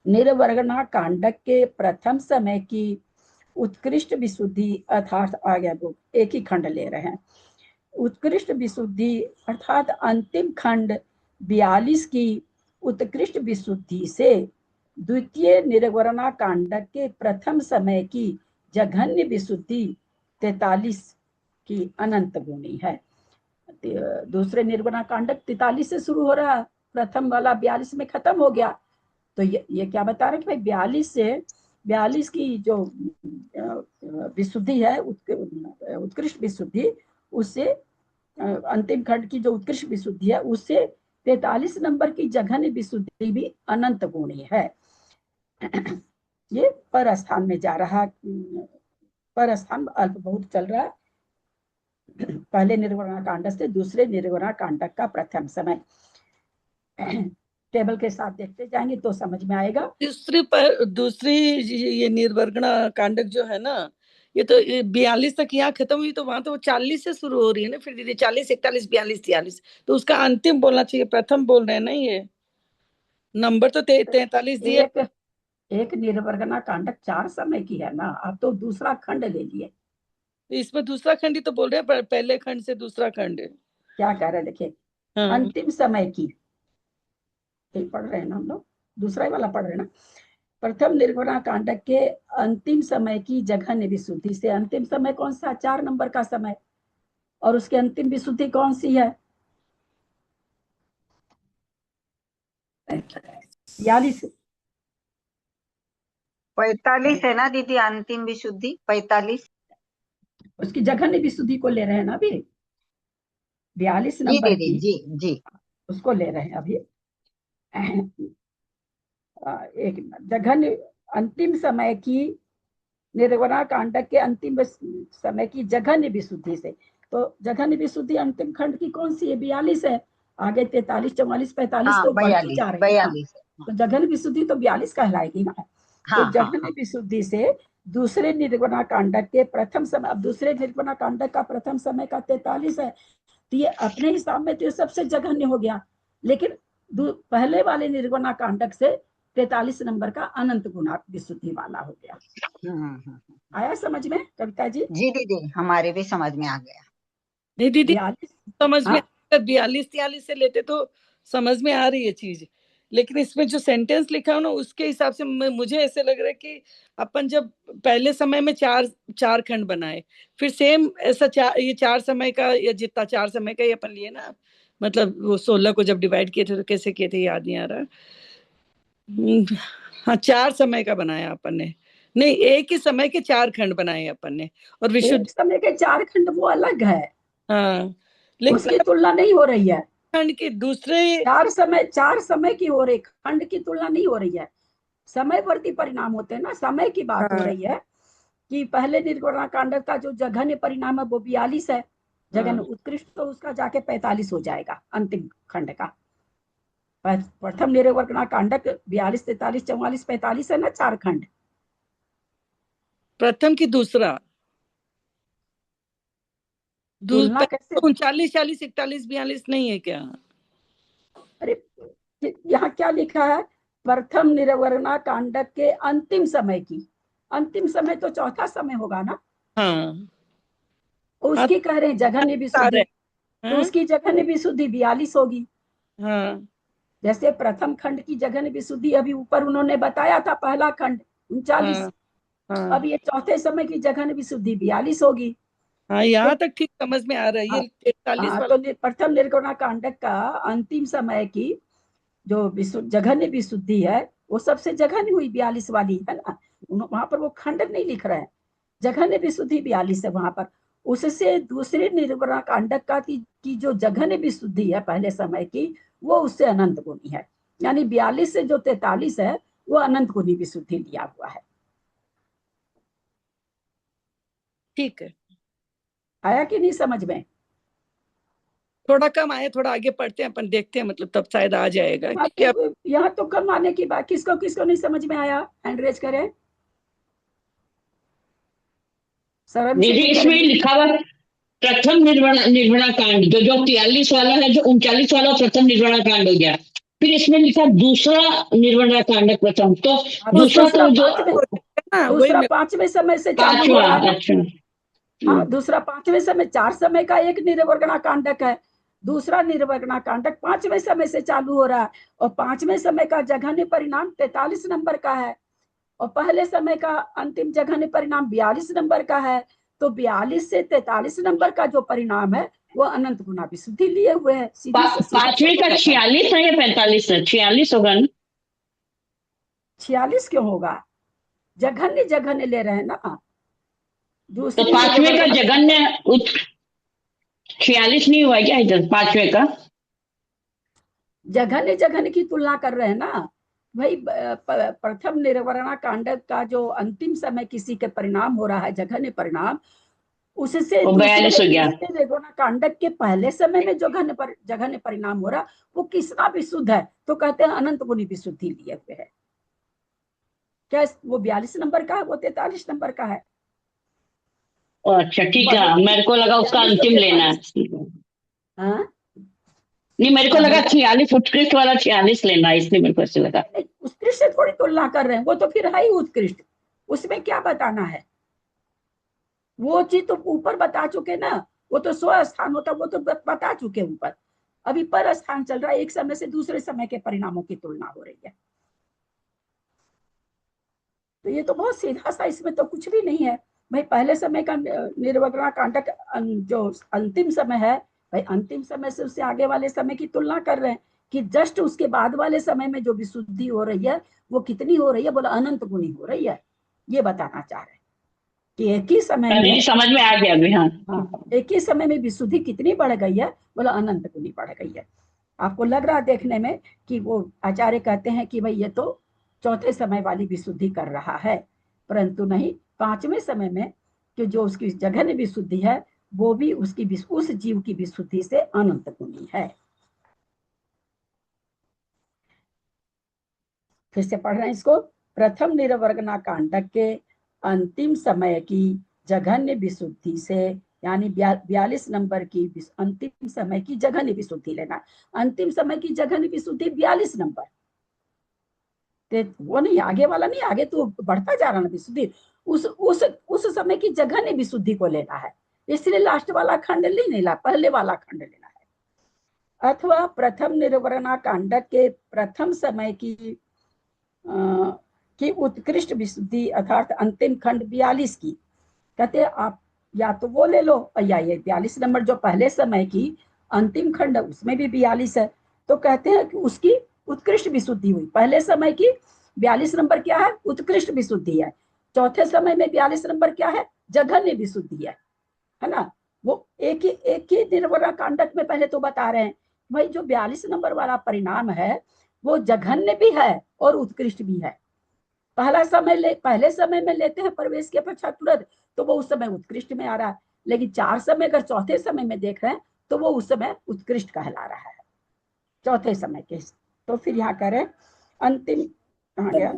निर्वर्गणा कांडक के प्रथम समय की उत्कृष्ट विशुद्धि, अर्थात आ गया दो, एक ही खंड ले रहे हैं, उत्कृष्ट विशुद्धि अर्थात अंतिम खंड 42 की उत्कृष्ट विशुद्धि से द्वितीय निर्वर्गणा कांडक के प्रथम समय की जघन्य विशुद्धि 43 की अनंत गुणी है। दूसरे निर्गुणा कांडक 43 से शुरू हो रहा है, प्रथम वाला 42 में खत्म हो गया। तो ये क्या बता रहे कि भाई 42 से 42 की जो विशुद्धि है, उत्कृष्ट विशुद्धि, उससे अंतिम खंड की जो उत्कृष्ट विशुद्धि है उससे 43 नंबर की जघन्य विशुद्धि भी अनंत गुणी है। ये पर स्थान में जा रहा, पर स्थान अल्प बहुत चल रहा है, पहले निर्गुणा कांड से दूसरे निर्गुणा कांडक का प्रथम समय। टेबल के साथ देखते जाएंगे तो समझ में आएगा। दूसरी ये निर्वर्गणा कांडक जो है ना, ये तो 42 तक यहाँ खत्म हुई, तो वहां तो वो 40 से शुरू हो रही है ना, फिर दीदी 40 41 42 43, तो उसका अंतिम बोलना चाहिए, प्रथम बोल रहे हैं ना, ये नंबर तो 43 दिए। एक निर्वर्गणा कांडक 4 समय की है ना, आप तो दूसरा खंड ले लिए, इसमें दूसरा खंड ही तो बोल रहे हैं, पहले खंड से दूसरा खंड है। क्या कह रहे हैं देखिए, हाँ। अंतिम समय की, पढ़ रहे हैं ना हम लोग, दूसरा ही वाला पढ़ रहे हैं ना, प्रथम निर्गुणा कांडक के अंतिम समय की जघन्य विशुद्धि से, अंतिम समय कौन सा, 4 नंबर का समय, और उसकी अंतिम विशुद्धि कौन सी है, 42। 45 है ना दीदी अंतिम विशुद्धि, 45। उसकी जघन्य विशुद्धि को ले रहे हैं ना अभी, 42 जी नंबर दीदी, की, जी जी। उसको ले रहे हैं अभी, एक मिनट, जघन्य अंतिम समय की निर्गुणा कांडक के अंतिम समय की जघन्य विशुद्धि से। तो जघन्य विशुद्धि अंतिम खंड की कौन सी है? 42 है। आगे 43, 44, 45 हाँ, तो बढ़ती 42 जा रही है। हाँ, 42 तो जघन्य विशुद्धि तो 42 कहलाएगी ना। तो हाँ हाँ जघन्य हाँ विशुद्धि से दूसरे निर्गुणा कांडक के प्रथम समय, अब दूसरे निर्गुणा कांडक का प्रथम समय का 43 है, तो ये अपने हिसाब में तो ये सबसे जघन्य हो गया। लेकिन पहले वाले निर्गुणा कांडक से 43 नंबर का अनंत गुणा विशुद्धि वाला हो गया। आया समझ में कविता जी? जी दीदी, हमारे भी समझ में आ गया। नहीं दीदी, 42 समझ में हाँ 42 43 से लेते तो समझ में आ रही है चीज, लेकिन इसमें जो सेंटेंस लिखा है ना उसके हिसाब से मुझे ऐसे लग रहा है कि अपन जब पहले समय में चार खंड बनाए, फिर सेम ऐसा ये 4 समय का या जितना 4 समय का ये अपन लिए ना, मतलब वो 16 को जब डिवाइड किए थे तो कैसे किए थे याद नहीं आ रहा। हाँ, 4 समय का बनाया अपन ने, नहीं एक ही समय के 4 खंड बनाए अपन ने, और विशुद्ध एक समय के 4 खंड वो अलग है, हाँ, लेकिन उसकी तुलना नहीं हो रही है। खंड के दूसरे 4 समय की हो रही, खंड की तुलना नहीं हो रही है। समयवर्ती परिणाम होते हैं ना, समय की बात हो रही है कि पहले निर्गुणा कांड का जो जघन्य परिणाम है वो 42 है, जघन्य उत्कृष्ट तो उसका जाके 45 हो जाएगा अंतिम खंड का। प्रथम निर्गुणा कांडक 42, 43, 44, 45 है ना, 4 खंड। प्रथम की दूसरा तुलना कैसे? 39 40 41 42 नहीं है क्या? अरे यहाँ क्या लिखा है? प्रथम निर्वरणा कांडक के अंतिम समय की, अंतिम समय तो चौथा समय होगा ना। हाँ, उसकी कह रहे हैं जघन्य विशुद्धि, तो हाँ, उसकी जघन्य विशुद्धि 42 होगी। हाँ, जैसे प्रथम खंड की जघन्य विशुद्धि अभी ऊपर उन्होंने बताया था, पहला खंड 39, हाँ, हाँ, अब ये चौथे समय की जघन्य विशुद्धि 42 होगी। हाँ, तो यहाँ तक ठीक समझ में आ रहा है। ये 43 वाला तो प्रथम निर्गुणा कांडक का अंतिम समय की जो जघन्य विशुद्धि है वो सबसे जघन्य हुई 42 वाली है ना। वहां पर वो खंड नहीं लिख रहे हैं, जघन्य विशुद्धि 42 है वहां पर। उससे दूसरे निर्गुणा कांडक का की जो जघन्य विशुद्धि है पहले समय की, वो उससे अनंत गुणी है। यानी 42 से जो 43 है वो अनंत गुणी विशुद्धि लिया हुआ है। ठीक है, आया कि नहीं समझ में? थोड़ा कम आया, थोड़ा आगे पढ़ते हैं अपन, देखते हैं, मतलब तब शायद आ जाएगा। क्या यहाँ तो कम आने की बात, किसको किसको नहीं समझ में आया हैंड रेज करें। सरम से दीदी नहीं इसमें करेंगे। लिखा हुआ प्रथम निर्वणा कांड, जो 43 वाला है, जो 39 वाला प्रथम निर्वणा कांड हो गया। फिर इसमें लिखा दूसरा निर्वणा कांड प्रथम, तो दूसरा तो जो दूसरा 5वें समय से चालू हो पांचवा, रहा है ना। अच्छा हाँ, दूसरा 5वें समय, 4 समय का एक निर्वगणा कांडक है, दूसरा निर्वगणा कांडक 5वें समय से चालू हो रहा है, और 5वें समय का जघन्य परिणाम 43 नंबर का है, और पहले समय का अंतिम जघन्य परिणाम 42 नंबर का है। तो 42 से 43 नंबर का जो परिणाम है वो अनंत गुना विशुद्धि लिए हुए है। सीधी से सीधा पांचवी का 46 है या 45 है? 46 होगा ना। 46 क्यों होगा? जघन्य जघन्य ले रहे हैं ना। तो दूसरी पांचवे का निर्वगणा जघन्य 46 नहीं हुआ क्या इधर पांचवे का? जघन्य जघन्य की तुलना कर रहे हैं ना भाई। प्रथम निर्वरणा कांडक का जो अंतिम समय किसी के परिणाम हो रहा है जघन्य परिणाम, उससे वो दूसरे 42 हो गया। निर्गुणा कांडक के पहले समय में जो जघन्य परिणाम हो रहा वो किसना विशुद्ध है? तो कहते हैं अनंत गुणी विशुद्धि लिए हुए है। क्या वो 42 नंबर का है, वो 43 नंबर का है। अच्छा ठीक है, मेरे को लगा उसका अंतिम लेना है। हाँ, नहीं, मेरे को क्या लगा बोले? 46 उत्कृष्ट वाला 46 लेना है, इसलिए मेरे को ऐसे लगा। उत्कृष्ट से थोड़ी तुलना कर रहे हैं, वो तो फिर है ही उत्कृष्ट, उसमें क्या बताना है? वो चीज तो ऊपर बता चुके ना, वो तो 100 स्थान होता, वो तो बता चुके ऊपर। अभी पर स्थान चल रहा है, एक समय से दूसरे समय के परिणामों की तुलना हो रही है। तो ये तो बहुत सीधा सा, इसमें तो कुछ भी नहीं है भाई। पहले समय का निर्वगणा कांडक जो अंतिम समय है भाई, अंतिम समय से उससे आगे वाले समय की तुलना कर रहे हैं कि जस्ट उसके बाद वाले समय में जो विशुद्धि हो रही है वो कितनी हो रही है? बोला अनंत गुणी हो रही है। ये बताना चाह रहे हैं कि एक ही समय में, समझ में आ गया अभी। हाँ हाँ, एक ही समय में विशुद्धि कितनी बढ़ गई है? बोला अनंत गुनी बढ़ गई है। आपको लग रहा देखने में कि वो आचार्य कहते हैं कि भाई ये तो चौथे समय वाली विशुद्धि कर रहा है, परंतु नहीं, पांचवें समय में कि जो उसकी जघन्य विशुद्धि है वो भी उसकी उस जीव की विशुद्धि से अनंत गुणी है। फिर से पढ़ रहे हैं इसको। प्रथम निर्वर्गना कांडक के अंतिम समय की जघन्य विशुद्धि से, यानी 42 नंबर की अंतिम समय की जघन्य विशुद्धि लेना। अंतिम समय की जघन्य विशुद्धि 42 नंबर, वो नहीं, आगे वाला नहीं, आगे तो बढ़ता जा रहा ना विशुद्धि, उस समय की जघन्य विशुद्धि को लेना है। इसलिए लास्ट वाला खंड नहीं लेना, पहले वाला खंड लेना है। अथवा प्रथम निर्वरणा कांडक के प्रथम समय की उत्कृष्ट विशुद्धि अर्थात अंतिम खंड 42 की, कहते हैं आप या तो वो ले लो, या ये 42 नंबर जो पहले समय की अंतिम खंड उसमें भी 42 है, तो कहते हैं कि उसकी उत्कृष्ट विशुद्धि हुई। पहले समय की 42 नंबर क्या है? उत्कृष्ट विशुद्धि है। चौथे समय में 42 नंबर क्या है? जघन्य विशुद्धि है ना। वो एक ही निर्वरा कांडक में पहले तो बता रहे हैं भाई जो 42 नंबर वाला परिणाम है वो जघन्य भी है और उत्कृष्ट भी है। पहले समय में लेते हैं प्रवेश के पश्चात तुरंत, तो वो उस समय उत्कृष्ट में आ रहा है, लेकिन 4 समय अगर चौथे समय में देख रहे हैं तो वो उस समय उत्कृष्ट कहला रहा है, चौथे समय के। तो फिर यहाँ करें अंतिम, कहाँ गया,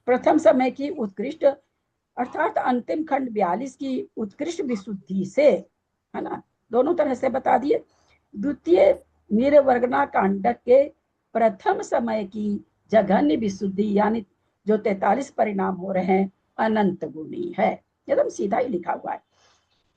प्रथम समय की उत्कृष्ट अर्थात अंतिम खंड 42 की उत्कृष्ट विशुद्धि से, है ना, दोनों तरह से बता दिए। द्वितीय निर्वर्गना कांडक के प्रथम समय की जघन्य विशुद्धि यानी जो 43 परिणाम हो रहे हैं अनंत गुणी है, एकदम सीधा ही लिखा हुआ है।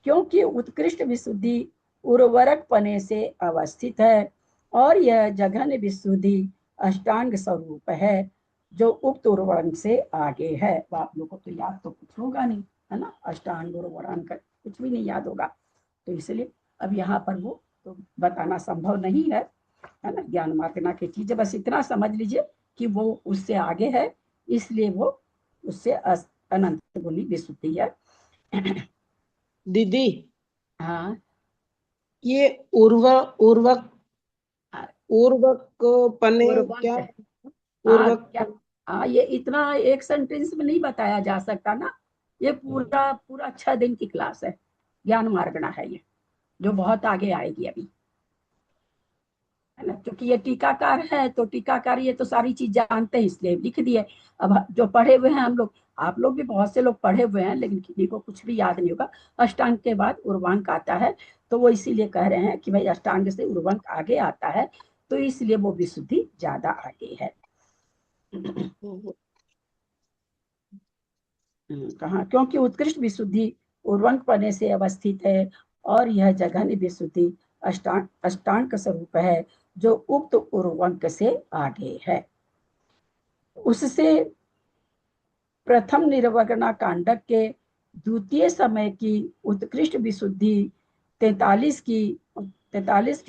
क्योंकि उत्कृष्ट विशुद्धि उर्वरक पने से अवस्थित है और यह जघन्य विशुद्धि अष्टांग स्वरूप है जो उक्त उर्वरक से आगे है। आप लोगों को तो याद तो कुछ होगा नहीं, है ना, अष्टांग उर्वरक कुछ भी नहीं याद होगा, तो इसलिए अब यहाँ पर वो तो बताना संभव नहीं है ना। ज्ञान मार्गना की चीज बस इतना समझ लीजिए कि वो उससे आगे है, इसलिए वो उससे अनंत गुणी विशुद्धि है। दीदी हाँ, ये उर्वक पने उर्वरक क्या? हाँ उर्वक क्या, हाँ ये इतना एक सेंटेंस में नहीं बताया जा सकता ना, ये पूरा पूरा 6 दिन की क्लास है, ज्ञान मार्गना है ये, जो बहुत आगे आएगी अभी, है ना। क्योंकि ये टीकाकार है तो टीकाकार ये तो सारी चीज जानते हैं इसलिए लिख दिए। अब जो पढ़े हुए हैं हम लोग, आप लोग भी बहुत से लोग पढ़े हुए हैं लेकिन किसी को कुछ भी याद नहीं होगा। अष्टांग के बाद उर्वांक आता है तो वो इसीलिए कह रहे हैं कि भाई अष्टांग से उर्वांक आगे आता है तो इसलिए वो विशुद्धि ज्यादा आगे है। कहा क्योंकि उत्कृष्ट विशुद्धि उर्वंक पने से अवस्थित है और यह जघन्य विशुद्धि अष्टांग स्वरूप है जो उक्त उर्वंक से आगे है। उससे प्रथम निर्वगणा कांडक के द्वितीय समय की उत्कृष्ट विशुद्धि 43 की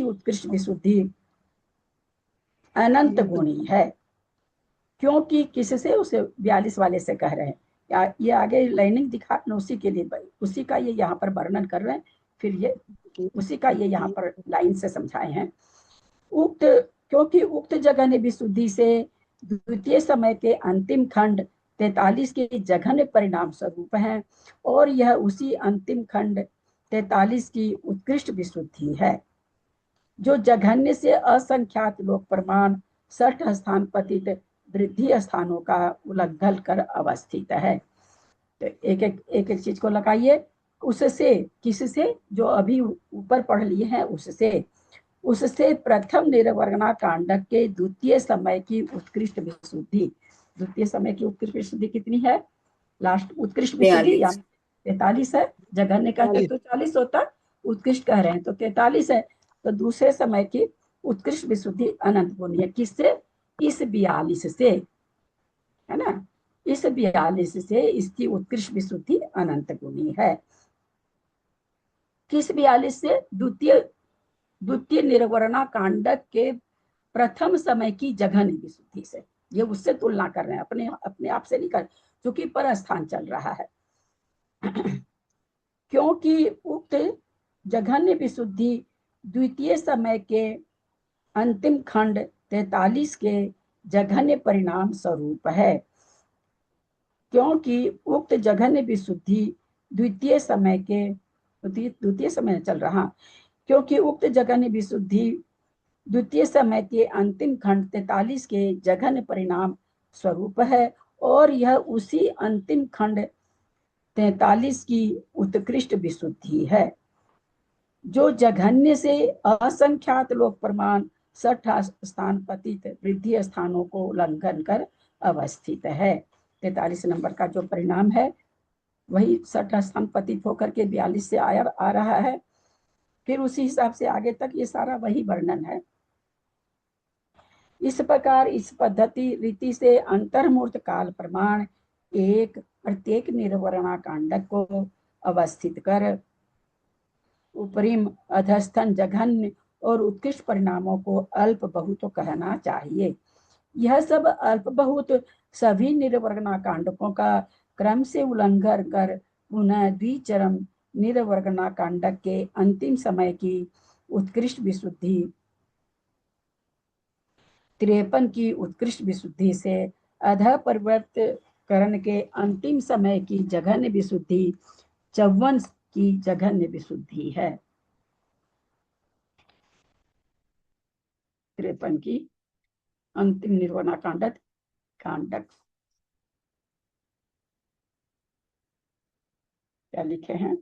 उत्कृष्ट विशुद्धि अनंत गुणी है। क्योंकि किससे, उसे 42 वाले से कह रहे हैं, ये आगे लाइनिंग दिखा उसी के लिए, उसी का ये यहाँ पर वर्णन कर रहे हैं, फिर ये उसी का ये यहाँ पर लाइन से समझाए हैं। उक्त क्योंकि उक्त जघन्य विशुद्धि से द्वितीय समय के अंतिम खंड 43 के जघन्य परिणाम स्वरूप है और यह उसी अंतिम खंड 43 की उत्कृष्ट विशुद्धि है जो जघन्य से असंख्यात लोक प्रमाण 60 स्थान पतित वृद्धि स्थानों का उल्लंघन कर अवस्थित है। तो एक चीज को लगाइए, उससे, किससे, जो अभी ऊपर पढ़ लिए हैं उससे प्रथम निर्वर्गना कांडक के द्वितीय समय की उत्कृष्ट विशुद्धि, द्वितीय समय की उत्कृष्ट विशुद्धि कितनी है? लास्ट उत्कृष्ट विशुद्धि 43 है, जघन्य कहते तो 40 होता, उत्कृष्ट कह रहे हैं तो 43 है, तो दूसरे समय की उत्कृष्ट विशुद्धि अनंत गुणी है। किससे? इस 42 से, है ना, इस 42 से इसकी उत्कृष्ट विशुद्धि अनंत गुणी है। किस 42 से? द्वितीय निर्वरणा कांडक के प्रथम समय की जघन्य विशुद्धि से। ये उससे तुलना कर रहे हैं, अपने आप से नहीं कर, क्योंकि पर स्थान चल रहा है। क्योंकि उक्त जघन्य विशुद्धि द्वितीय समय के अंतिम खंड 43 के जघन्य परिणाम स्वरूप है, क्योंकि उक्त जघन्य विशुद्धि द्वितीय समय चल रहा, क्योंकि उक्त जघन्य विशुद्धि द्वितीय समय के अंतिम खंड 43 के जघन्य परिणाम स्वरूप है, और यह उसी अंतिम खंड 43 की उत्कृष्ट विशुद्धि है, जो जघन्य से असंख्यात लोक प्रमाण 60 स्थान पतित वृद्धि स्थानों को उल्लंघन कर अवस्थित है। 43 नंबर का जो परिणाम है वही 60 स्थान पतित होकर के 42 से आ रहा है, फिर उसी हिसाब से आगे तक ये सारा वही वर्णन है। इस प्रकार इस पद्धति रीति से अंतर्मूर्त काल प्रमाण एक प्रत्येक निर्वरणा कांडक को अवस्थित कर उपरिम अधस्थन जघन्य और उत्कृष्ट परिणामों को अल्प बहुत कहना चाहिए। यह सब अल्प बहुत सभी निर्वर्णा कांडकों का क्रम से उल्लंघन कर पुनः द्विचरम निर्वर्णा कांडक के अंतिम समय की उत्कृष्ट विशुद्धि 53 की उत्कृष्ट विशुद्धि से अध परिवर्त करण के अंतिम समय की जघन्य विशुद्धि 54 की जघन्य विशुद्धि है। 53 की अंतिम निर्वाणा कांडक क्या लिखे हैं,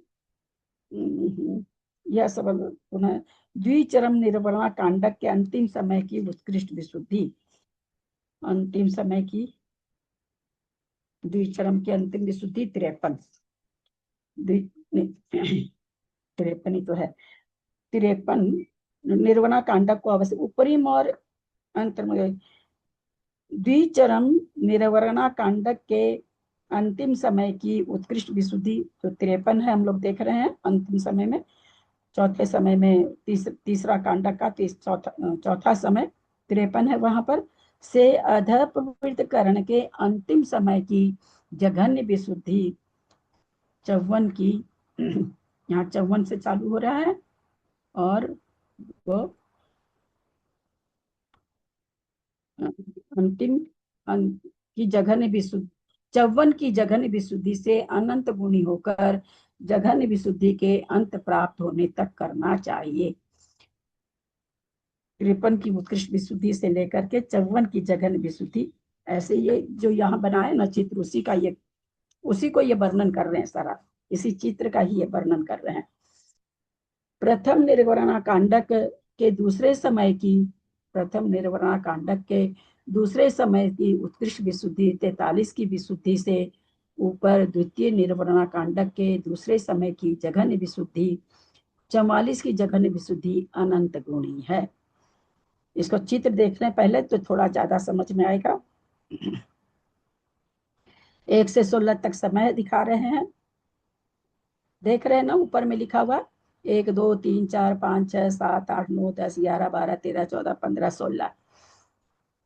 यह सब पुनः द्विचरम निर्वाणा कांडक के अंतिम समय की उत्कृष्ट विशुद्धि, अंतिम समय की द्विचरम की अंतिम विशुद्धि 53 ही तो है। 53 निर्वाणा कांडक को अवश्य उपरिम और अंतर्म द्विचरम निर्वरणा कांडक के अंतिम समय की उत्कृष्ट विशुद्धि जो 53 है, हम लोग देख रहे हैं अंतिम समय में, चौथे समय में तीसरा कांडक का चौथा समय 53 है, वहां पर से अध प्रवृत्त करण के अंतिम समय की जघन्य विशुद्धि 54 की, यहाँ 54 से चालू हो रहा है और वो अंतिम की जघन्य विशुद्धि 54 की जघन्य विशुद्धि से अनंत गुणी होकर जघन्य विशुद्धि के अंत प्राप्त होने तक करना चाहिए। 53 की उत्कृष्ट विशुद्धि से लेकर के 54 की जघन्य विशुद्धि, ऐसे ये जो यहाँ बनाए ना चित्र, उसी को ये वर्णन कर रहे हैं, सारा इसी चित्र का ही ये वर्णन कर रहे हैं। प्रथम निर्वरणा कांडक के दूसरे समय की उत्कृष्ट विशुद्धि 43 की विशुद्धि से ऊपर द्वितीय निर्वरणा कांडक के दूसरे समय की जघन्य विशुद्धि 44 की जघन्य विशुद्धि अनंत गुणी है। इसको चित्र देखने पहले तो थोड़ा ज्यादा समझ में आएगा। 1 से 16 तक समय दिखा रहे हैं, देख रहे हैं ना, ऊपर में लिखा हुआ 1 2 3 4 5 6 7 8 9 10 11 12 13 14 15 16।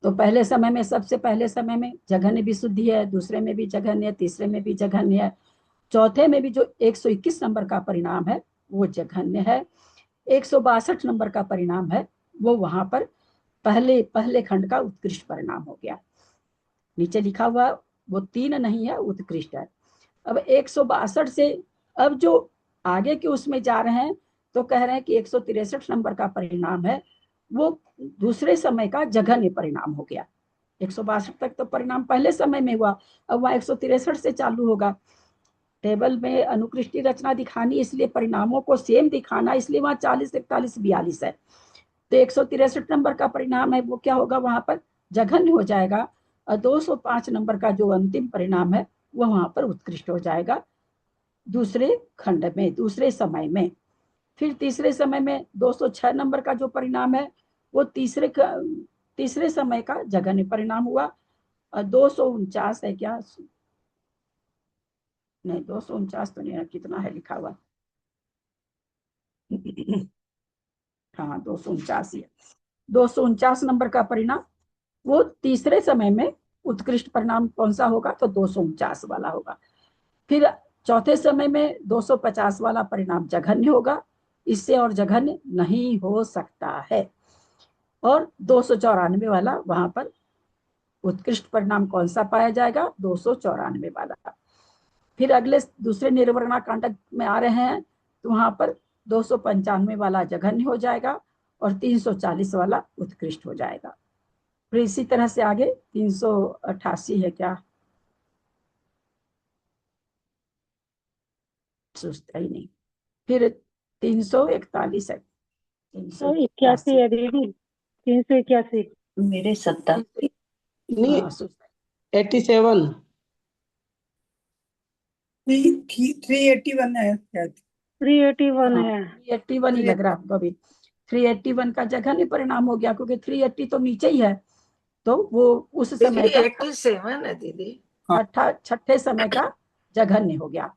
तो पहले समय में, सबसे पहले समय में जघन्य विशुद्धि है, दूसरे में भी जघन्य है, तीसरे में भी जघन्य है, चौथे में भी जो 121 नंबर का परिणाम है वो जघन्य है। 162 नंबर का परिणाम है वो वहां पर पहले खंड का उत्कृष्ट परिणाम हो गया। नीचे लिखा हुआ वो 3 नहीं है, उत्कृष्ट है। अब 162 से अब जो आगे के उसमें जा रहे हैं तो कह रहे हैं कि 163 नंबर का परिणाम है वो दूसरे समय का जघन्य परिणाम हो गया। 162 तक तो परिणाम पहले समय में हुआ, अब वह 163 से चालू होगा। टेबल में अनुकृष्टि रचना दिखानी, इसलिए परिणामों को सेम दिखाना, इसलिए वहां 40 41 42 है। तो 163 नंबर का परिणाम है वो क्या होगा, वहां पर जघन्य हो जाएगा, और 205 नंबर का जो अंतिम परिणाम है वो वहां पर उत्कृष्ट हो जाएगा दूसरे खंड में, दूसरे समय में। फिर तीसरे समय में 206 नंबर का जो परिणाम है वो तीसरे समय का जघन्य परिणाम हुआ। 249 है क्या, नहीं 249 तो नहीं है, कितना है लिखा हुआ, हाँ 249 है। 249 नंबर का परिणाम वो तीसरे समय में उत्कृष्ट परिणाम कौन सा होगा, तो 249 वाला होगा। फिर चौथे समय में 250 वाला परिणाम जघन्य होगा, इससे और जघन्य नहीं हो सकता है। और 294 वाला वहां पर उत्कृष्ट परिणाम कौन सा पाया जाएगा? 294 वाला। फिर अगले दूसरे निर्वर्णा कांडक में आ रहे हैं तो वहां पर 295 वाला जघन्य हो जाएगा और 340 वाला उत्कृष्ट हो जाएगा। फिर इसी तरह से आगे 388 है क्या? सोचता ही नहीं। फिर 341 है, 81 है दीदी, 381 मेरे 70 नहीं, 87 381 है शायद। 381 है। 381 ही लग रहा है हमको अभी। 381 का जघन्य परिणाम हो गया क्योंकि 380 तो नीचे ही है, तो वो उस समय का 87 है दीदी। छठे समय का जघन्य हो गया।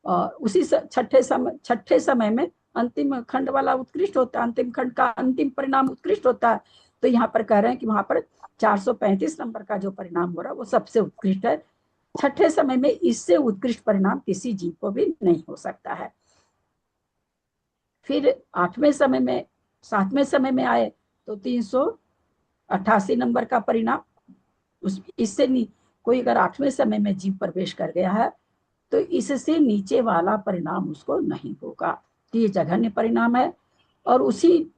और उसी छठे समय में अंतिम खंड वाला उत्कृष्ट होता है, अंतिम खंड का अंतिम परिणाम उत्कृष्ट होता है। तो यहाँ पर कह रहे हैं कि वहां पर 435 नंबर का जो परिणाम हो रहा है वो सबसे उत्कृष्ट है। छठे समय में इससे उत्कृष्ट परिणाम किसी जीव को भी नहीं हो सकता है। फिर 8वें समय में 7वें समय में आए तो 388 नंबर का परिणाम, इससे नहीं कोई अगर 8वें समय में जीव प्रवेश कर गया है तो इससे नीचे वाला परिणाम उसको नहीं होगा। तो ये जघन्य परिणाम है। और उसी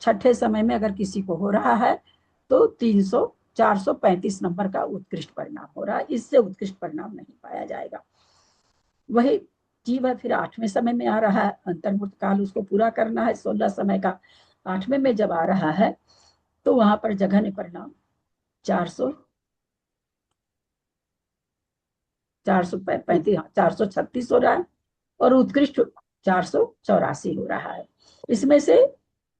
छठे समय में अगर किसी को हो रहा है तो 435 नंबर का उत्कृष्ट परिणाम हो रहा है, इससे उत्कृष्ट परिणाम नहीं पाया जाएगा। वही जीव है फिर 8वें समय में आ रहा है, अंतर्मुक्त काल उसको पूरा करना है 16 समय का। 8वें में जब आ रहा है तो वहां पर जघन्य परिणाम 436 हो रहा है और उत्कृष्ट 484 हो रहा है। इसमें से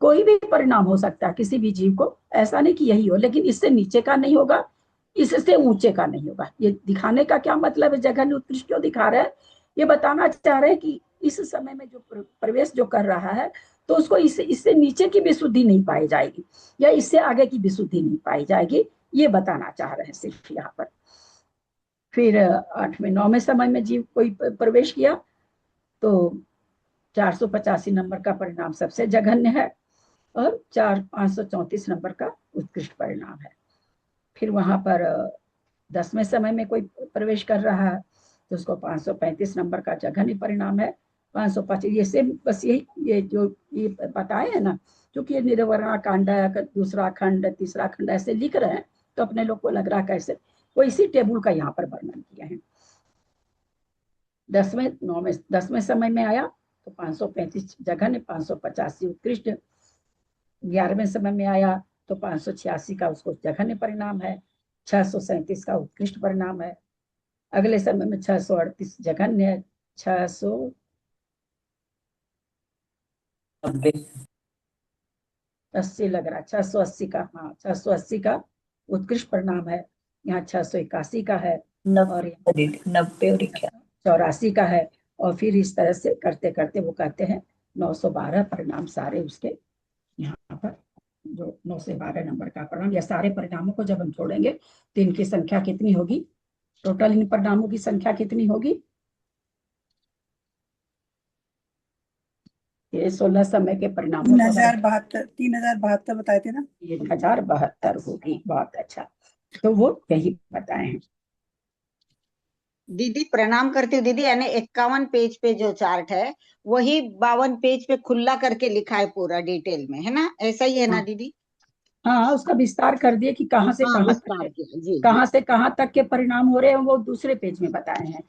कोई भी परिणाम हो सकता है किसी भी जीव को, ऐसा नहीं कि यही हो, लेकिन इससे नीचे का नहीं होगा, इससे ऊंचे का नहीं होगा। ये दिखाने का क्या मतलब है? जघन्य उत्कृष्ट क्यों दिखा रहे हैं? ये बताना चाह रहे हैं कि इस समय में जो प्रवेश जो कर रहा है तो उसको इससे नीचे की विशुद्धि नहीं पाई जाएगी या इससे आगे की विशुद्धि नहीं पाई जाएगी, ये बताना चाह रहे हैं सिर्फ यहाँ पर। फिर 8वें 9वें समय में जीव कोई प्रवेश किया तो 485 नंबर का परिणाम सबसे जघन्य है और 534 नंबर का उत्कृष्ट परिणाम है। फिर वहां पर 10वें समय में कोई प्रवेश कर रहा है तो उसको 535 नंबर का जघन्य परिणाम है। 525 ये सेम, बस यही ये जो ये बताए है ना, क्योंकि ये निर्वर्णा कांड दूसरा खंड तीसरा खंड ऐसे लिख रहे हैं तो अपने लोग को लग रहा कैसे, वो इसी टेबल का यहाँ पर वर्णन किया है। 10वें समय में आया तो 535 जघन्य, 585 उत्कृष्ट। 11वें समय में आया तो 586 का उसको जघन्य परिणाम है, 637 का उत्कृष्ट परिणाम है। अगले समय में 638 जघन्य है, 680 लग रहा है, 680 का, हाँ 680 का उत्कृष्ट परिणाम है। यहाँ 681 का है और 90 और 84 का है। और फिर इस तरह से करते करते वो कहते हैं 912 परिणाम सारे उसके यहाँ पर, जो 912 नंबर का परिणाम, या सारे परिणामों को जब हम छोड़ेंगे तो इनकी संख्या कितनी होगी? टोटल इन परिणामों की संख्या कितनी होगी? ये 16 समय के परिणामों 3072 बताए थे ना, 3072 होगी। बहुत अच्छा, तो वो यही बताए हैं। दीदी प्रणाम करती हूँ दीदी। यानी 51 पेज पे जो चार्ट है वही 52 पेज पे खुला करके लिखा है पूरा डिटेल में, है ना? ऐसा ही है ना दीदी? हाँ, उसका विस्तार कर दिए कि कहाँ से कहाँ विस्तार तक, किया, जी कहाँ से कहाँ तक के परिणाम हो रहे हैं वो दूसरे पेज में बताए हैं।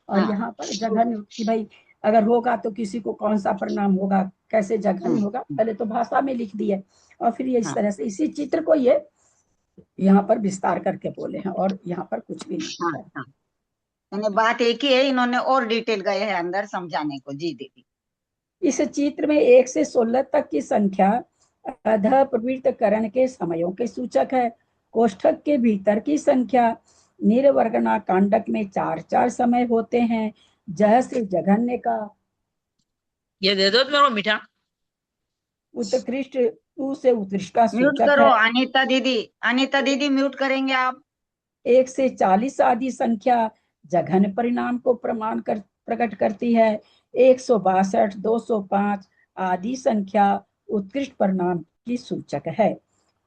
और हाँ। यहाँ पर जघन्य कि भाई अगर होगा तो किसी को कौन सा परिणाम होगा, कैसे जघन्य होगा, पहले तो भाषा में लिख दिए और फिर ये इस तरह से इसी चित्र को ये यहाँ पर विस्तार करके बोले हैं और यहाँ पर कुछ भी नहीं है। यानी बात एक ही है, इन्होंने और डिटेल गए हैं अंदर समझाने को। जी दीदी। इस चित्र में 1 से 16 तक की संख्या अधः प्रवृत्तकरण के समयों के सूचक है। कोष्ठक के भीतर की संख्या निर्वर्णा कांडक में 4 समय होते हैं। जह से जघन्य का, ये दे दो मेरे को मीठा। उत्कृष्ट उ से उत्कृष्ट का म्यूट सूचक करो है। अनीता दीदी म्यूट करेंगे आप। 1 से 40 आदि संख्या जघन्य परिणाम को प्रकट करती है। 162, 205 आदि संख्या उत्कृष्ट परिणाम की सूचक है।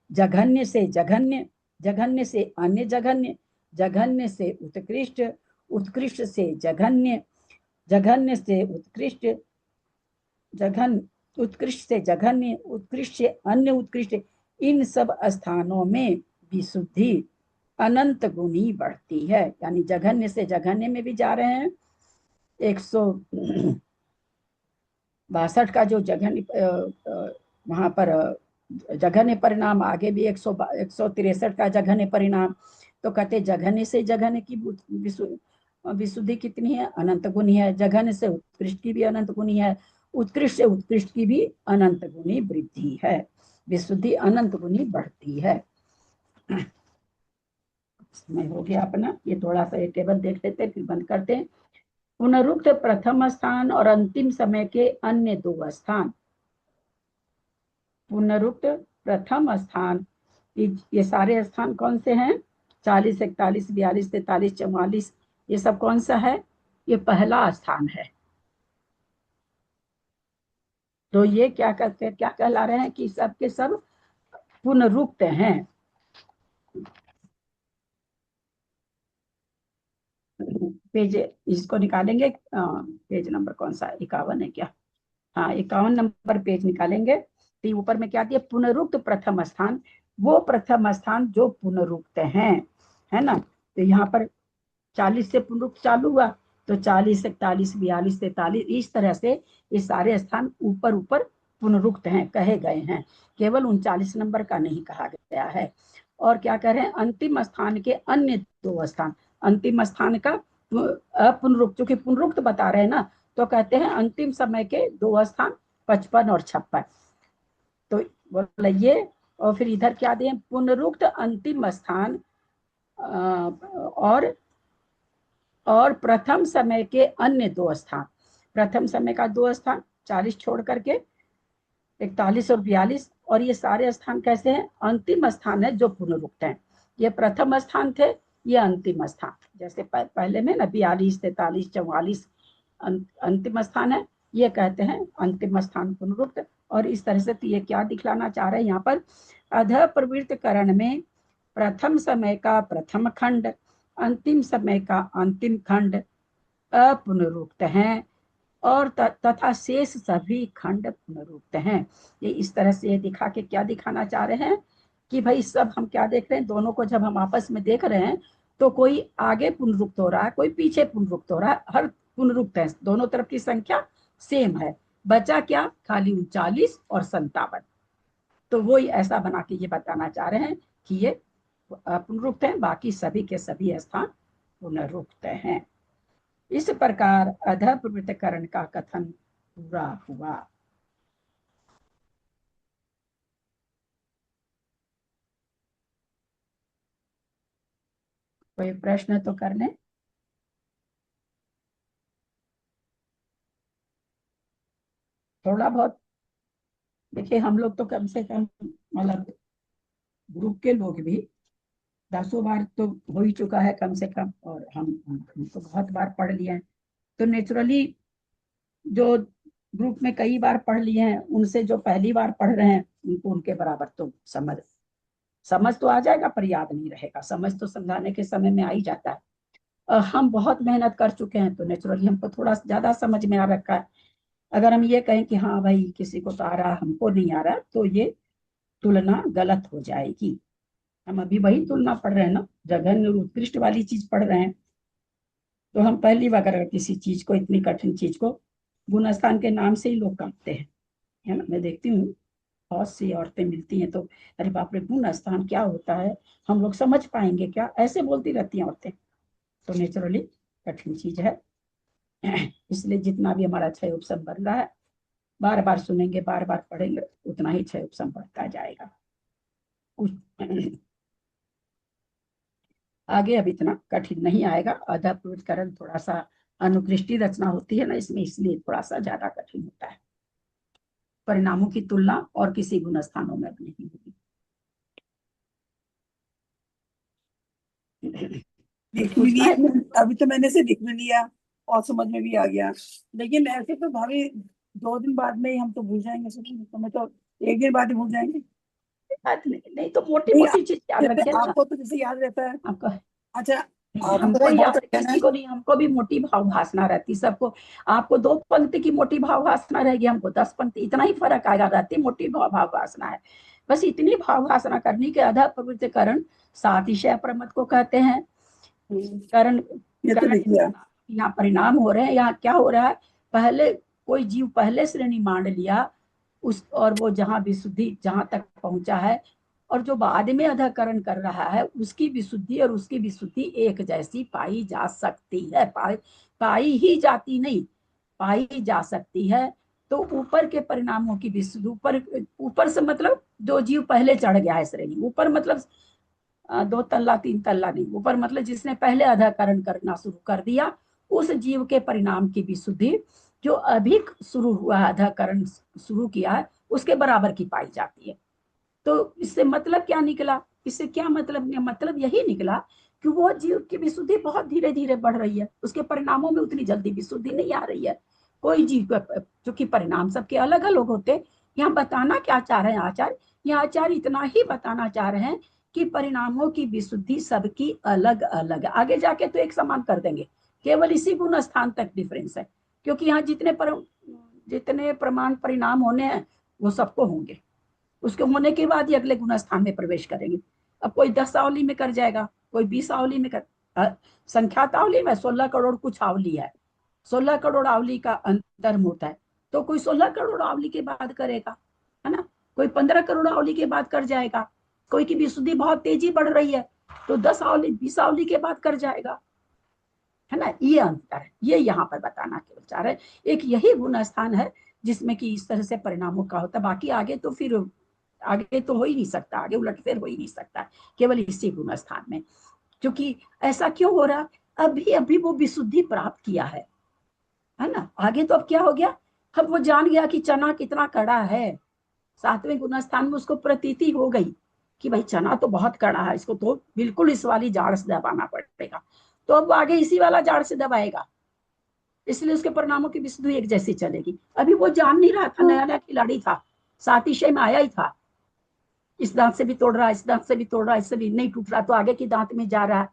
जघन्य से जघन्य, जघन्य से अन्य जघन्य, जघन्य से उत्कृष्ट, उत्कृष्ट से जघन्य, जघन्य से उत्कृष्ट, उत्कृष्ट से जघन्य, उत्कृष्ट से अन्य उत्कृष्ट। इन सब स्थानों में विशुद्धि अनंत गुनी बढ़ती है। यानी जघन्य से जघन्य में भी जा रहे हैं। 162 का जो जघन्य वहां पर जघन्य परिणाम, आगे भी 163 का जघन्य परिणाम। तो कहते जघन्य से जघन्य की विशुद्धि कितनी है? अनंत गुनी है। जघन्य से उत्कृष्ट की भी अनंत गुनी है। उत्कृष्ट से उत्कृष्ट की भी अनंत गुनी वृद्धि है। विशुद्धि अनंत गुनी बढ़ती है। समय हो गया अपना, ये थोड़ा सा ये टेबल देख लेते फिर बंद करते हैं। पुनरुक्त प्रथम स्थान और अंतिम समय के अन्य 2 स्थान। पुनरुक्त प्रथम स्थान, ये सारे स्थान कौन से हैं? 40, 41, 42, 43, 44, ये सब कौन सा है? ये पहला स्थान है। तो ये क्या कहते हैं, क्या कहला रहे हैं कि सब के सब पुनरुक्त हैं। पेज इसको निकालेंगे, पेज नंबर कौन सा? 51 है क्या? हाँ, 51 नंबर पेज निकालेंगे। तो ऊपर में क्या दिया? पुनरुक्त प्रथम स्थान, वो प्रथम स्थान जो पुनरुक्त हैं, है ना। तो यहाँ पर 40 से पुनरुक्त चालू हुआ, तो 40, 41, 42, 43, इस तरह से ये सारे स्थान ऊपर ऊपर पुनरुक्त हैं, कहे गए हैं। केवल 39 नंबर का नहीं कहा गया है। और क्या कह रहे हैं? अंतिम स्थान के अन्य 2 स्थान। अंतिम स्थान का अपुनरुक्त, क्योंकि पुनरुक्त बता रहे हैं ना, तो कहते हैं अंतिम समय के 2 स्थान 55 और 56। तो बोलिए, और फिर इधर क्या दिए? पुनरुक्त अंतिम स्थान और प्रथम समय के अन्य 2 स्थान। प्रथम समय का 2 स्थान 40 छोड़ करके 41 और 42, और ये सारे स्थान कैसे हैं? अंतिम स्थान है जो पुनरुक्त हैं। ये प्रथम स्थान थे, ये अंतिम स्थान। जैसे पहले में ना 42, 43, 44 अंतिम स्थान है, ये कहते हैं अंतिम स्थान पुनरुक्त। और इस तरह से तो ये क्या दिखलाना चाह रहे हैं यहाँ पर? अध प्रवृत्त करण में प्रथम समय का प्रथम खंड, अंतिम समय का अंतिम खंड अपुनरुक्त हैं, और तथा शेष सभी खंड पुनरुक्त हैं। ये इस तरह से ये दिखा के क्या दिखाना चाह रहे हैं कि भाई सब हम क्या देख रहे हैं, दोनों को जब हम आपस में देख रहे हैं तो कोई आगे पुनरुक्त हो रहा है, कोई पीछे पुनरुक्त हो रहा है, हर पुनरुक्त है, दोनों तरफ की संख्या सेम है। बचा क्या? खाली 39 और 57। तो वो ही ऐसा बना के ये बताना चाह रहे हैं कि ये पुनरुक्त हैं, बाकी सभी के सभी स्थान पुनरुक्त हैं। इस प्रकार अध प्रवृत्तकरण का कथन पूरा हुआ। कोई प्रश्न तो कर लें। थोड़ा बहुत देखिए, हम लोग तो कम से कम मतलब ग्रुप के लोग भी 10 बार तो हो ही चुका है कम से कम, और हम तो बहुत बार पढ़ लिए हैं। तो नेचुरली जो ग्रुप में कई बार पढ़ लिए हैं, उनसे जो पहली बार पढ़ रहे हैं उनको उनके बराबर तो समझ तो आ जाएगा, पर याद नहीं रहेगा। समझ तो समझाने के समय में आ ही जाता है। हम बहुत मेहनत कर चुके हैं तो नेचुरली हमको थोड़ा ज्यादा समझ में आ रखा है। अगर हम ये कहें कि हाँ भाई किसी को तो आ रहा, हमको नहीं आ रहा, तो ये तुलना गलत हो जाएगी। हम अभी वही तुलना पढ़ रहे हैं ना, जघन्य और उत्कृष्ट वाली चीज पढ़ रहे हैं। तो हम पहली बार अगर किसी चीज को, इतनी कठिन चीज को, गुणस्थान के नाम से ही लोग काटते हैं, है ना। मैं देखती हूँ बहुत सी औरतें मिलती हैं तो अरे बाप रे, गुणस्थान क्या होता है, हम लोग समझ पाएंगे क्या, ऐसे बोलती रहती हैं औरतें। तो नेचुरली कठिन चीज है। इसलिए जितना भी हमारा क्षय उपशम बन रहा है, बार बार सुनेंगे, बार बार पढ़ेंगे, उतना ही क्षय उपशम बढ़ता जाएगा। आगे अब इतना कठिन नहीं आएगा। अधा प्रवृत्तकरण थोड़ा सा अनुकृष्टि रचना होती है ना इसमें, इसलिए थोड़ा सा ज्यादा कठिन होता है। परिणामों की तुलना और किसी गुण स्थानों में अब नहीं होगी। अभी तो मैंने से लिख भी लिया और समझ में भी आ गया, लेकिन ऐसे तो भाभी 2 दिन बाद में ही हम तो भूल जाएंगे सब। तो मैं तो 1 दिन बाद ही भूल जाएंगे। याद नहीं तो मोटी नहीं, मोटी चीज याद जैसे रखे ना आपको तो जैसे याद रहता है। आपको। अच्छा, आपको हमको एक याद बात है, कहना किसी है। को नहीं, हमको भी मोटी भाव भाषणा रहती सबको। आपको 2 पंक्ति की मोटी भाव भाषणा रहेगी, हमको 10 पंक्ति, इतना ही फर्क आएगा। रहती मोटी भाव भाषणा है, बस इतनी भाव भाषणा करने के अधा प्रवृत्तिकरण सातिशय प्रमत को कहते हैं। करण ये तो लिख लिया। यहाँ परिणाम हो रहे हैं, यहाँ क्या हो रहा है, पहले कोई जीव पहले श्रेणी मान लिया उस, और वो जहाँ विशुद्धि जहां तक पहुंचा है, और जो बाद में अधकरण कर रहा है उसकी विशुद्धि और उसकी विशुद्धि एक जैसी पाई जा सकती है। पाई ही जाती नहीं, पाई जा सकती है। तो ऊपर के परिणामों की विशुद्धि, ऊपर से मतलब जो जीव पहले चढ़ गया है श्रेणी, ऊपर मतलब 2 तल्ला 3 तल्ला नहीं, ऊपर मतलब जिसने पहले अधकरण करना शुरू कर दिया, उस जीव के परिणाम की विशुद्धि जो अभी शुरू हुआ है, अधकरण शुरू किया है, उसके बराबर की पाई जाती है। तो इससे मतलब क्या निकला, इससे क्या मतलब यही निकला कि वो जीव की विशुद्धि बहुत धीरे धीरे बढ़ रही है, उसके परिणामों में उतनी जल्दी विशुद्धि नहीं आ रही है। कोई जीव क्योंकि परिणाम सबके अलग अलग होते। यहाँ बताना क्या चाह रहे हैं आचार्य, यहाँ आचार्य इतना ही बताना चाह रहे हैं कि परिणामों की विशुद्धि सबकी अलग अलग, आगे जाके तो एक समान कर देंगे, केवल इसी गुण स्थान तक डिफरेंस है। क्योंकि यहाँ जितने प्रमाण परिणाम होने हैं वो सबको होंगे, उसके होने के बाद ही अगले गुण स्थान में प्रवेश करेंगे। अब कोई 10 आवली में कर जाएगा, कोई 20 आवली में कर, संख्यात आवली में 16 करोड़ कुछ आवली है, 16 करोड़ आवली का अंतर होता है, तो कोई 16 करोड़ आवली के बाद करेगा, है ना, कोई 15 करोड़ आवली के बाद कर जाएगा, कोई की विशुद्धि बहुत तेजी बढ़ रही है तो 10 आवली 20 आवली के बाद कर जाएगा, है ना। ये अंतर है, ये यहाँ पर बताना केवल चाह रहे। एक यही गुण स्थान है जिसमें कि इस तरह से परिणामों का होता है, बाकी आगे तो फिर आगे तो हो ही नहीं सकता, आगे उलटफेर हो ही नहीं सकता, केवल इसी गुण स्थान में। क्योंकि ऐसा क्यों हो रहा, अभी अभी वो विशुद्धि प्राप्त किया है ना, आगे तो अब क्या हो गया, अब वो जान गया कि चना कितना कड़ा है, 7वें गुण स्थान में उसको प्रतीति हो गई कि भाई चना तो बहुत कड़ा है, इसको तो बिल्कुल इस वाली जाड़ से दबाना पड़ेगा, तो अब आगे इसी वाला जाड़ से दबाएगा, इसलिए उसके परिणामों की विशुद्धि एक जैसी चलेगी। अभी वो जान नहीं रहा था, नया नया खिलाड़ी था, सातिशय में आया ही था, इस दांत से भी तोड़ रहा है, इस दांत से भी तोड़ रहा है, इससे भी नहीं टूट रहा तो आगे की दांत में जा रहा है।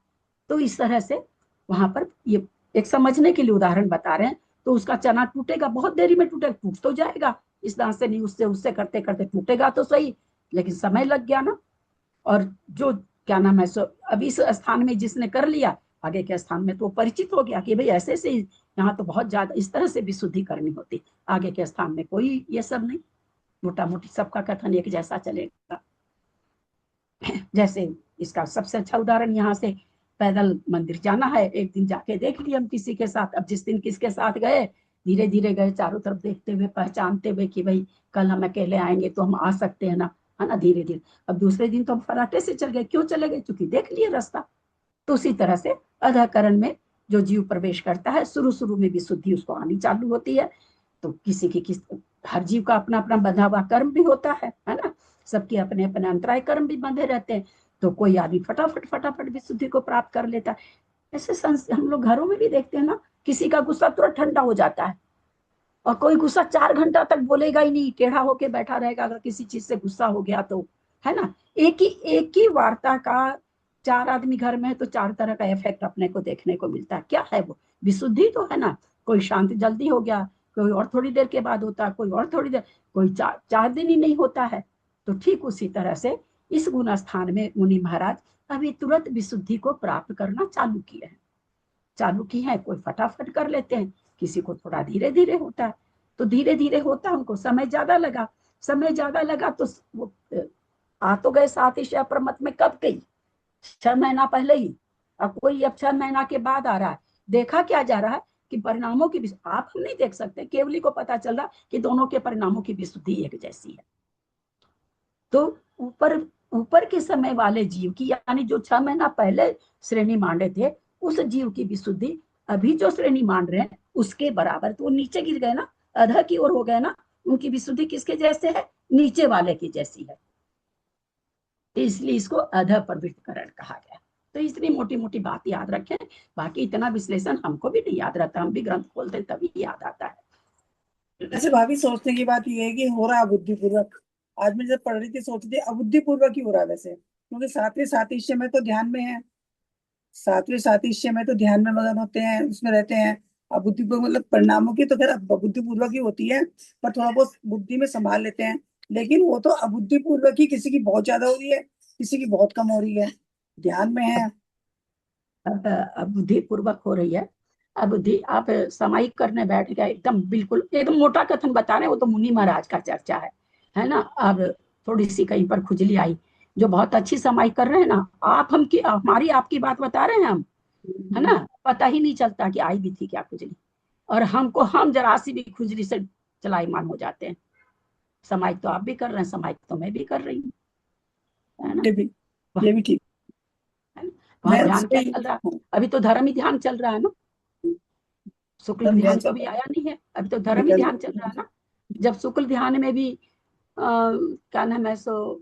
तो इस तरह से वहां पर ये एक समझने के लिए उदाहरण बता रहे हैं। तो उसका चना टूटेगा, बहुत देरी में टूटेगा, टूट तो जाएगा, इस दांत से नहीं उससे उससे करते करते टूटेगा तो सही, लेकिन समय लग गया ना। और जो क्या नाम है, अभी इस स्थान में जिसने कर लिया, आगे के स्थान में तो परिचित हो गया कि भाई ऐसे से यहाँ तो बहुत ज्यादा इस तरह से विशुद्धि करनी होती, आगे के स्थान में कोई ये सब नहीं, मोटा मोटी सबका कथन एक जैसा चलेगा। जैसे इसका सबसे अच्छा उदाहरण, यहाँ से पैदल मंदिर जाना है, एक दिन जाके देख लिया हम किसी के साथ, अब जिस दिन किसके साथ गए, धीरे धीरे गए, चारों तरफ देखते हुए पहचानते हुए कि भाई कल हम अकेले आएंगे तो हम आ सकते हैं ना, है ना, धीरे धीरे। अब दूसरे दिन तो हम फराटे से चल गए, क्यों चले गए, क्योंकि देख लिए रास्ता। तो उसी तरह से अधकरण में जो जीव प्रवेश करता है, शुरू शुरू में विशुद्धि उसको आनी चालू होती है। तो किसी की हर जीव का अपना अपना बंधा हुआ कर्म भी होता है ना, सबके अपने अपने अंतराय कर्म भी बंधे रहते हैं। तो कोई आदमी फटाफट विशुद्धि को प्राप्त कर लेता है। ऐसे हम लोग घरों में भी देखते हैं ना, किसी का गुस्सा तुरंत ठंडा हो जाता है, और कोई गुस्सा 4 घंटा तक बोलेगा ही नहीं, टेढ़ा होके बैठा रहेगा अगर किसी चीज से गुस्सा हो गया तो, है ना। एक ही वार्ता का 4 आदमी घर में है तो 4 तरह का इफेक्ट अपने को देखने को मिलता है। क्या है वो, विशुद्धि तो है ना। कोई शांत जल्दी हो गया, कोई और थोड़ी देर के बाद होता है, कोई और थोड़ी देर, कोई 4 दिन ही नहीं होता है। तो ठीक उसी तरह से इस गुण स्थान में मुनि महाराज अभी तुरंत विशुद्धि को प्राप्त करना चालू की है। कोई फटाफट कर लेते हैं, किसी को थोड़ा धीरे धीरे होता है, तो धीरे धीरे होता है, उनको समय ज्यादा लगा तो वो आ तो गए 7 ईशा प्रमत में कब गई, 6 महीना पहले ही, अब कोई अब 6 महीना के बाद आ रहा है। देखा क्या जा रहा है कि परिणामों की, आप हम नहीं देख सकते, केवली को पता चल रहा कि दोनों के परिणामों की विशुद्धि एक जैसी है। तो ऊपर के समय वाले जीव की, यानी जो 6 महीना पहले श्रेणी मान रहे थे, उस जीव की विशुद्धि अभी जो श्रेणी मान रहे हैं उसके बराबर। तो वो नीचे गिर गए ना, अध की ओर हो गए ना, उनकी विशुद्धि किसके जैसे है, नीचे वाले की जैसी है, इसलिए इसको अध प्रवृत्तिकरण कहा गया। तो इतनी मोटी मोटी बात याद रखें, बाकी इतना विश्लेषण हमको भी नहीं याद रहता, हम भी ग्रंथ खोलते तभी याद आता है। ऐसे भाभी सोचने की बात ये है कि हो रहा बुद्धिपूर्वक, आज मैं जब पढ़ रही थी सोच रही थी अबुद्धि पूर्वक ही हो रहा है वैसे, क्योंकि सातवें सातिश्य में तो ध्यान में है, सातवें सातिश्य में तो ध्यान में मगन होते हैं, उसमें रहते हैं। अब बुद्धिपूर्वक मतलब परिणामों की तो खैर बुद्धिपूर्वक ही होती है, पर थोड़ा बहुत बुद्धि में संभाल लेते हैं। लेकिन वो तो अबुद्धिपूर्वक ही, किसी की बहुत ज्यादा हो रही है, किसी की बहुत कम हो रही है, ध्यान में है। अब बुद्धि पूर्वक हो रही है। अब बुद्धि आप सामायिक करने बैठ गए, एकदम बिल्कुल एकदम मोटा कथन बता रहे हैं, वो तो मुनि महाराज का चर्चा है ना। अब थोड़ी सी कहीं पर खुजली आई, जो बहुत अच्छी सामायिक कर रहे हैं ना आप, हम की हमारी आपकी बात बता रहे हैं हम, है ना। पता ही नहीं चलता कि आई भी थी क्या खुजली, और हमको हम जरा सी भी खुजली से चलाईमान हो जाते हैं। सामायिक तो आप भी कर रहे हैं, सामायिक तो मैं भी कर रही हूँ, है ना। ये भी ये भी ठीक। वहां मैं ध्यान क्या उसमें चल रहा है? अभी तो धर्म ही ध्यान चल रहा है ना, शुक्ल धर्म ध्यान ध्यान तो चल अभी रहा आया नहीं है, अभी तो है, धर्म ही ध्यान चल रहा है ना। जब शुक्ल ध्यान में भी क्या नाम है सो,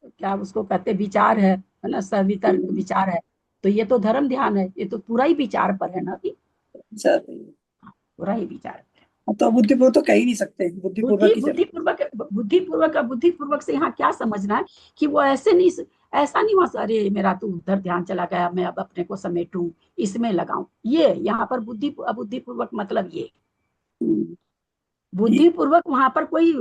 क्या उसको कहते विचार है ना, सवितर्क विचार है, तो ये तो धर्म ध्यान है, ये तो पूरा ही विचार पर है ना अभी, चल रही है। पूरा ही विचार पर है। अब तो बुद्धिपूर्वक तो कह ही नहीं सकते, बुद्धिपूर्वक ही चल। बुद्धिपूर्वक से यहाँ क्या समझना है कि वो ऐसे नहीं, ऐसा नहीं हुआ अरे मेरा तो उधर ध्यान चला गया, मैं अब अपने को समेटूं, इसमें लगाऊं, ये यहाँ पर बुद्धिपूर्वक मतलब ये हम्म, ये बुद्धिपूर्वक वहां पर कोई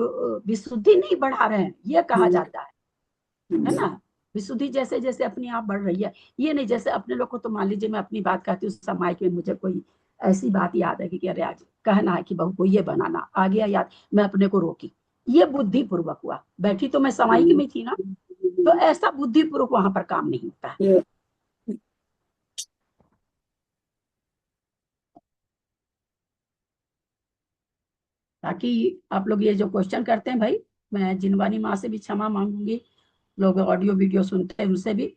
विशुद्धि नहीं बढ़ा रहे हैं, ये कहा हम्म, जाता है ना। विशुद्धि जैसे जैसे अपनी आप बढ़ रही है, ये नहीं जैसे अपने लोग को, तो मान लीजिए मैं अपनी बात कहती हूँ समाज में, मुझे कोई ऐसी बात याद है कि अरे आज कहना है कि बहू को ये बनाना आ गया याद, मैं अपने को रोकी, ये बुद्धिपूर्वक हुआ। बैठी तो मैं समाज में थी ना, तो ऐसा बुद्धिपूर्वक वहां पर काम नहीं होता है। ये- ताकि आप लोग ये जो क्वेश्चन करते हैं भाई, मैं जिनवानी माँ से भी क्षमा मांगूंगी, लोग ऑडियो वीडियो सुनते हैं उनसे भी,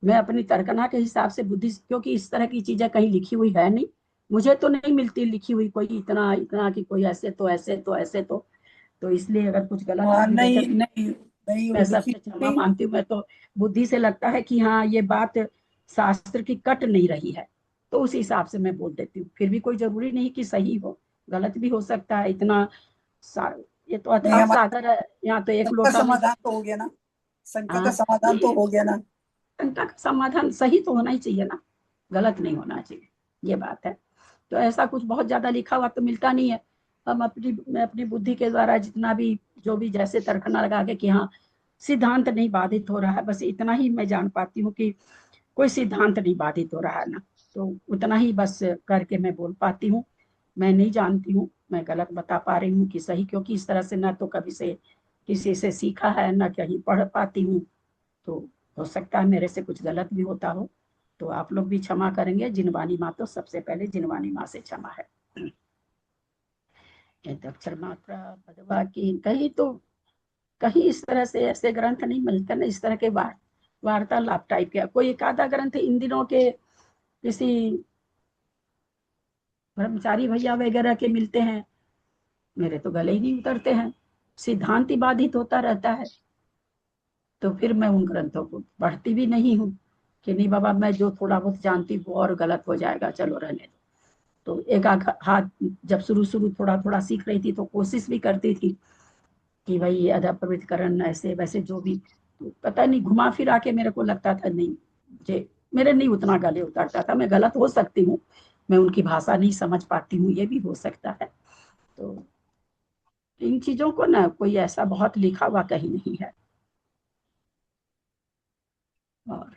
मैं अपनी तर्कना के हिसाब से बुद्धि, क्योंकि इस तरह की चीजें कहीं लिखी हुई है नहीं, मुझे तो नहीं मिलती लिखी हुई कोई इतना इतना कि कोई ऐसे तो ऐसे तो ऐसे तो इसलिए अगर कुछ गलत हाँ, बुद्धि देखे नहीं तो नहीं नहीं, वो मैं लिखी सबसे क्षमा नहीं। मांगती हूँ। मैं तो बुद्धि से लगता है कि हाँ ये बात शास्त्र की कट नहीं रही है, तो उस हिसाब से मैं बोल देती हूँ। फिर भी कोई जरूरी नहीं कि सही हो, गलत भी हो सकता है। इतना ये तो नहीं, अथाह हमारा सागर है, यहाँ तो एक शंका लोटा में समाधान तो हो गया ना, शंका का हाँ समाधान तो नहीं, हो गया ना। शंका का समाधान सही तो होना ही चाहिए ना, गलत नहीं होना चाहिए, ये बात है। तो ऐसा कुछ बहुत ज्यादा लिखा हुआ तो मिलता नहीं है। मैं अपनी बुद्धि के द्वारा जितना भी, जो भी जैसे तर्कना लगा के कि हाँ सिद्धांत नहीं बाधित हो रहा है, बस इतना ही मैं जान पाती हूँ कि कोई सिद्धांत नहीं बाधित हो रहा है ना, तो उतना ही बस करके मैं बोल पाती हूँ। मैं नहीं जानती हूँ मैं गलत बता पा रही हूँ कि सही, क्योंकि इस तरह से ना तो कभी से किसी से सीखा है ना कहीं पढ़ पाती हूँ, तो हो सकता है मेरे से कुछ गलत भी होता हो, तो आप लोग भी क्षमा करेंगे। जिनवानी माँ तो सबसे पहले जिनवानी माँ से क्षमा है। अक्षर मात्रा पदवा की कहीं इस तरह से ऐसे ग्रंथ नहीं मिलते ना, इस तरह के वार्तालाप टाइप के। कोई एक आधा ग्रंथ इन दिनों के किसी ब्रह्मचारी भैया वगैरह के मिलते हैं, मेरे तो गले ही नहीं उतरते हैं, सिद्धांत ही बाधित होता रहता है। तो फिर मैं उन ग्रंथों को पढ़ती भी नहीं हूँ कि नहीं बाबा मैं जो थोड़ा बहुत जानती हूँ और गलत हो जाएगा, चलो रहने दो। तो एक आध हाथ जब शुरू शुरू थोड़ा थोड़ा सीख रही थी तो कोशिश भी करती थी कि भाई अदब पवित्रकरण ऐसे वैसे जो भी, तो पता नहीं घुमा फिरा के मेरे को लगता था नहीं, मुझे मेरे नहीं उतना गले उतरता था। मैं गलत हो सकती हूँ, मैं उनकी भाषा नहीं समझ पाती हूँ, ये भी हो सकता है। तो इन चीजों को ना कोई ऐसा बहुत लिखा हुआ कहीं नहीं है। और